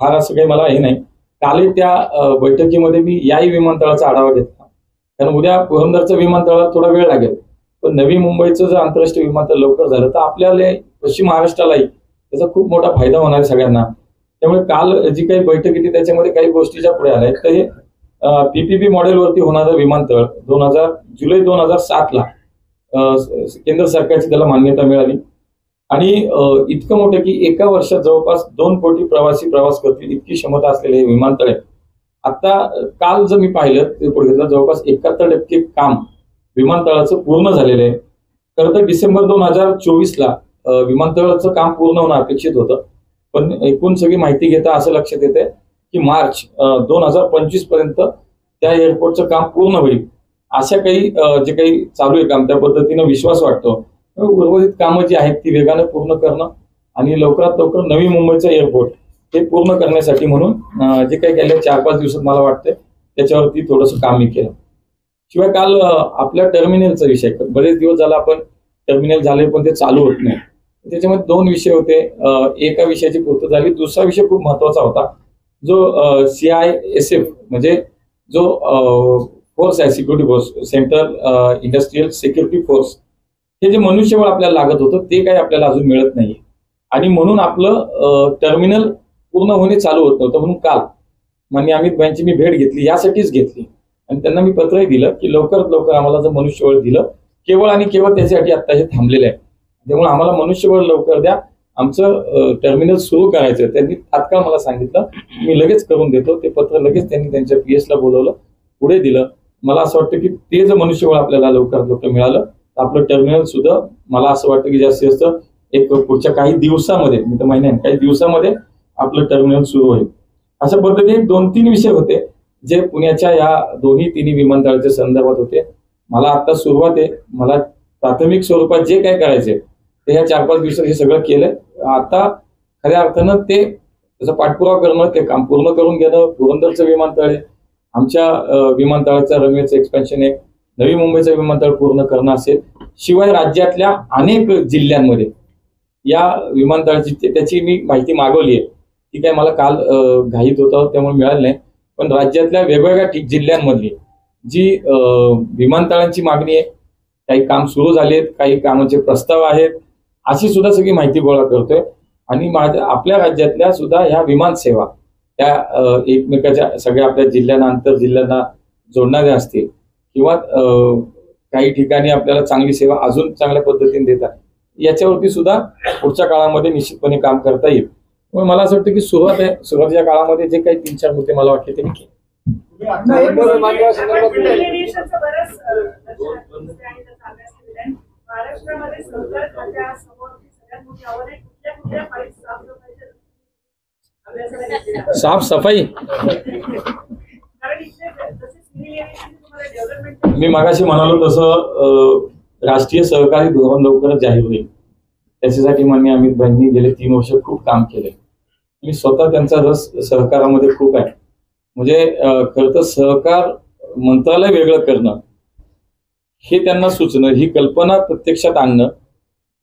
Speaker 2: फार असं काही मला हे नाही. काल त्या बैठकीमध्ये मी याही विमानतळाचा आढावा घेतला, कारण उद्या पुरंदरचं विमानतळाला थोडा वेळ लागेल, पण नवी मुंबईचं जर आंतरराष्ट्रीय विमानतळ लवकर झालं तर आपल्याला पश्चिम महाराष्ट्रालाही त्याचा खूप मोठा फायदा होणार आहे सगळ्यांना. त्यामुळे काल जी काही बैठक होती त्याच्यामध्ये काही गोष्टीच्या पुढे आल्या. तर हे PPP मॉडेलवरती होणारं विमानतळ जुलै 2007 केंद्र सरकारची त्याला मान्यता मिळाली आणि इतकं मोठं की एका वर्षात जवळपास 2 कोटी प्रवासी प्रवास करतील इतकी क्षमता असलेले हे विमानतळ आहे. आता काल जर मी पाहिलं ते पुढे घेतलं जवळपास 71% काम विमानतळाचं पूर्ण झालेलं आहे. खरं तर डिसेंबर 2024 विमानतळाचं काम पूर्ण होणं अपेक्षित होतं, पण एकूण सगळी माहिती घेता असं लक्षात येते की मार्च 2025 पर्यंत त्या एअरपोर्टचं काम पूर्ण होईल. अशा काही जे काही चालू आहे काम त्या पद्धतीनं विश्वास वाटतो. उर्वरित कामं जी आहेत ती वेगानं पूर्ण करणं आणि लवकरात लवकर नवी मुंबईचं एअरपोर्ट हे पूर्ण करण्यासाठी म्हणून जे काही गेल्या 4-5 दिवसात मला वाटतं त्याच्यावरती थोडंसं काम मी केलं. शिवाय काल आपल्या टर्मिनलचा विषय, बरेच दिवस झाला आपण टर्मिनल झाले पण ते चालू होत नाही. त्याच्यामध्ये 2 विषय होते. एका विषयाची पूर्तता झाली, दुसरा विषय खूप महत्वाचा होता जो CISF म्हणजे जो फोर्स आहे, security force, central industrial security force, हे जे मनुष्यबळ आपल्याला लागत होतं ते काही आपल्याला अजून मिळत नाही आणि म्हणून आपलं टर्मिनल पूर्ण होणे चालू होत नव्हतं. म्हणून काल माननीय अमित भाईंची मी भेट घेतली, यासाठीच घेतली आणि त्यांना मी पत्रही दिलं की लवकरात लवकर आम्हाला जर मनुष्यबळ दिलं, केवळ आणि केवळ त्याच्यासाठी आता हे थांबलेलं आहे, त्यामुळे आम्हाला मनुष्यबळ लवकर द्या, आमचं टर्मिनल सुरू करायचं. त्यांनी तात्काळ मला सांगितलं, मी लगेच करून देतो. ते पत्र लगेच त्यांनी त्यांच्या PS ला बोलवलं, पुढे दिलं. मला असं वाटतं की ते जर मनुष्यबळ आपल्याला लवकरात लवकर मिळालं तर आपलं टर्मिनल सुद्धा मला असं वाटतं की जास्तीत जास्त एक पुढच्या काही दिवसामध्ये, मी तर महिन्यात काही दिवसामध्ये आपलं टर्मिनल सुरू होईल. अशा पद्धतीने 2-3 विषय होते जे पुण्याच्या या तिन्ही विमानतळाच्या संदर्भात होते. मला आता सुरुवात आहे, मला प्राथमिक स्वरूपात जे काय करायचे ते ह्या 4-5 दिवसात हे सगळं केलंय. आता खऱ्या अर्थानं ते त्याचा पाठपुरावा करणं, ते काम पूर्ण करून घेणं. पुरंदरचं विमानतळ आहे, आमच्या विमानतळाचं रनवेचं एक्सपेन्शन आहे, नवी मुंबईचं विमानतळ पूर्ण करणं असेल. शिवाय राज्यातल्या अनेक जिल्ह्यांमध्ये या विमानतळाची त्याची मी माहिती मागवली आहे, ती काय मला काल घाईत होतं त्यामुळे मिळालं नाही, पण राज्यातल्या वेगवेगळ्या जिल्ह्यांमधली जी विमानतळांची मागणी आहे, काही काम सुरू झालेत, काही कामाचे प्रस्ताव आहेत, अशी सुद्धा सगळी माहिती गोळा करतोय. आणि आपल्या राज्यातल्या सुद्धा ह्या विमान सेवा त्या एकमेकाच्या सगळ्या आपल्या जिल्ह्यांना, आंतर जिल्ह्यांना जोडणाऱ्या असतील किंवा काही ठिकाणी आपल्याला चांगली सेवा अजून चांगल्या पद्धतीने देतात, याच्यावरती सुद्धा पुढच्या काळामध्ये निश्चितपणे काम करता येईल. मला असं वाटतं की सुरुवातीच्या काळामध्ये जे काही 3-4 मुद्दे मला वाटते ते मी केले. साफसफाई मी मागाशी म्हणालो तसं राष्ट्रीय सहकारी धोरण लवकरच जाहीर होईल. त्याच्यासाठी माननीय अमित भाईंनी गेले 3 वर्ष खूप काम केले. मी स्वतः त्यांचा रस सहकारामध्ये खूप आहे. म्हणजे खरं तर सहकार मंत्रालय वेगळं करणं हे त्यांना सुचणं, ही कल्पना प्रत्यक्षात आणणं,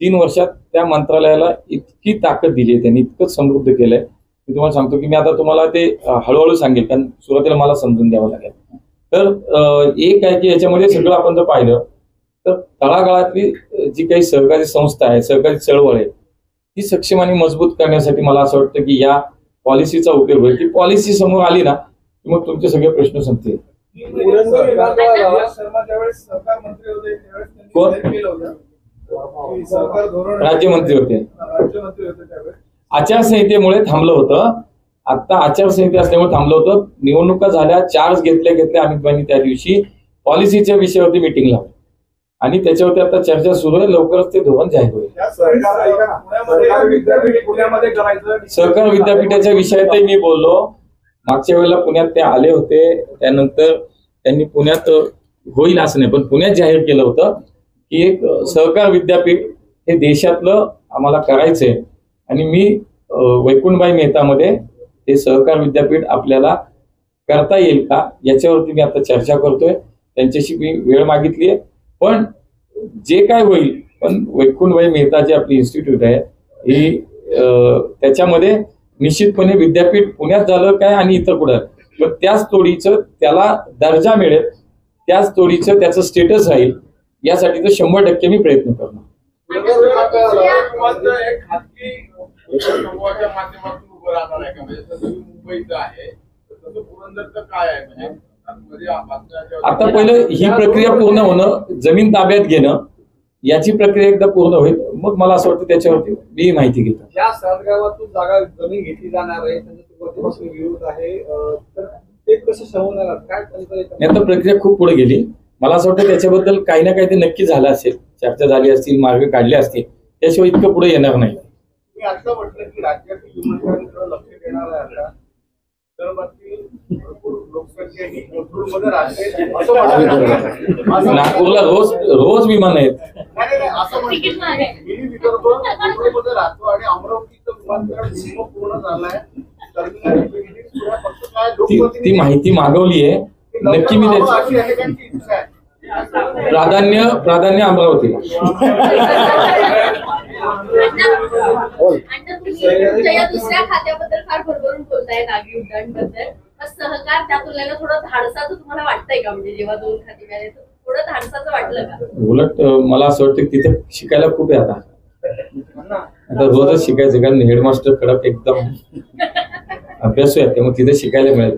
Speaker 2: 3 वर्षात त्या मंत्रालयाला इतकी ताकद दिली आहे त्यांनी, इतकं समृद्ध केलंय. मी तुम्हाला सांगतो की मी आता तुम्हाला ते हळूहळू सांगेल, कारण सुरुवातीला मला समजून द्यावं लागेल. तर एक आहे की याच्यामध्ये सगळं आपण जर पाहिलं तर तळागाळातली जी काही सहकारी संस्था आहे, सहकारी चळवळ आहे, ती सक्षम आणि मजबूत करण्यासाठी मला असं वाटतं की या पॉलिसीचा उपयोग होईल. ती पॉलिसी समोर आली ना की मग तुमचे सगळे प्रश्न संपतील. राज्यमंत्री होते. आचारसंहितेमुळे थांबलं होतं. आता आचारसंहिता असल्यामुळे थांबलं होतं. निवडणुका झाल्या, चार्ज घेतल्या अमित भाईंनी त्या दिवशी पॉलिसीच्या विषयावरती मिटिंग लावली आणि त्याच्यावरती आता चर्चा सुरू आहे. लवकरच ते धोरण जाहीर होईल. सहकार विद्यापीठाच्या विषयातही मी बोललो. मागच्या वेळेला पुण्यात ते आले होते, त्यानंतर त्यांनी पुण्यात होईल असं नाही पण पुण्यात जाहीर केलं होतं की एक सहकार विद्यापीठ हे देशातलं आम्हाला करायचंय आणि मी वैकुंठबाई मेहतामध्ये हे सहकार विद्यापीठ आपल्याला करता येईल का याच्यावरती मी आता चर्चा करतोय. त्यांच्याशी मी वेळ मागितली आहे, पण जे काय होईल, पण वैकुंठबाई मेहता जी आपली इन्स्टिट्यूट आहे ही त्याच्यामध्ये निश्चितपणे विद्यापीठ पुण्यात झालं काय आणि इतर कुठं, पण त्याच तोडीचं त्याला दर्जा मिळेल, त्याच तोडीचं त्याचं स्टेटस राहील, यासाठी तर 100% मी प्रयत्न करणार.
Speaker 9: एक खाजगी समूहाच्या माध्यमातून उभं राहणार आहे का? म्हणजे तसं मुंबईचं आहे तसं पुरंदरचं काय आहे? म्हणजे
Speaker 2: आता पहिलं ही प्रक्रिया पूर्ण होणं, जमीन ताब्यात घेणं, याची प्रक्रिया एकदा पूर्ण होईल, मग मला असं वाटतं त्याच्यावरती मी माहिती घेतो.
Speaker 10: या सातगावातून जागा जमीन घेतली जाणार आहे, त्याचा सुरुवातीपासून विरोध आहे, तर ते कसं समजणार काय?
Speaker 2: आता प्रक्रिया खूप पुढे गेली. मला असं वाटतं त्याच्याबद्दल काही ना काही ते नक्की झालं असेल, चर्चा झाली असतील, मार्ग काढले असतील, त्याशिवाय इतकं पुढे येणार नाही.
Speaker 6: मी असं म्हटलं की राज्यातील विमानतळांकडे लक्ष देणार आहे आता, विदर्भातील भरपूर लोकसंख्येने कोथरूडमध्ये राहते असं म्हटलं.
Speaker 2: नागपूरला रोज विमान आहेत.
Speaker 6: नाही, असं म्हटलं मी विदर्भ कोथरूडमध्ये राहतो आणि अमरावतीचं विमानतळ पूर्ण झालंय. टर्मिनल फक्त काय
Speaker 2: ती माहिती मागवली आहे, नक्की मी त्याची
Speaker 6: अनेकांची इच्छा आहे.
Speaker 2: प्राधान्य अमरावतीला.
Speaker 11: या दुसऱ्या खात्याबद्दल फार भरभरून बोलताय, नागरी उड्डाण बद्दल. सहकार त्या तुलनेला थोडं धाडसाचं तुम्हाला वाटतंय का? म्हणजे जेव्हा 2 खाती मिळाले थोडं धाडसाचं वाटलं का?
Speaker 2: उलट मला असं वाटतं की तिथे शिकायला खूप आहे. आता रोजच शिकायचं, कारण हेडमास्टर कडक एकदम अभ्यासू आहे, त्यामुळे तिथे शिकायला मिळेल.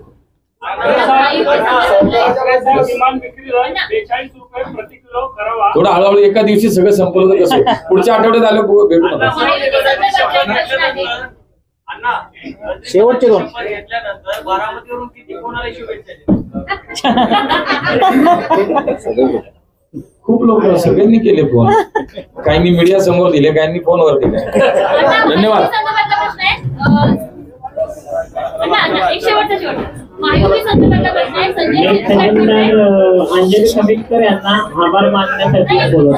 Speaker 4: विमान विक्रीला 42 रुपये प्रति किलो करावा.
Speaker 2: थोडं हळूहळू एका दिवशी सगळं संपलं तर कसं, पुढच्या आठवड्यात आलं भेटू नका.
Speaker 1: शेवटचे 2
Speaker 3: घेतल्यानंतर बारामतीवरून किती कोणाला शुभेच्छा?
Speaker 2: खूप लोक सगळ्यांनी केले फोन, काहींनी मीडिया समोर दिले, काहींनी फोनवर दिले. धन्यवाद.
Speaker 11: एक शेवटचा महायुती संदर्भातला प्रश्न आहे. संजय
Speaker 12: अंजली समितकर यांना आभार मानण्यासाठी बोलवतो.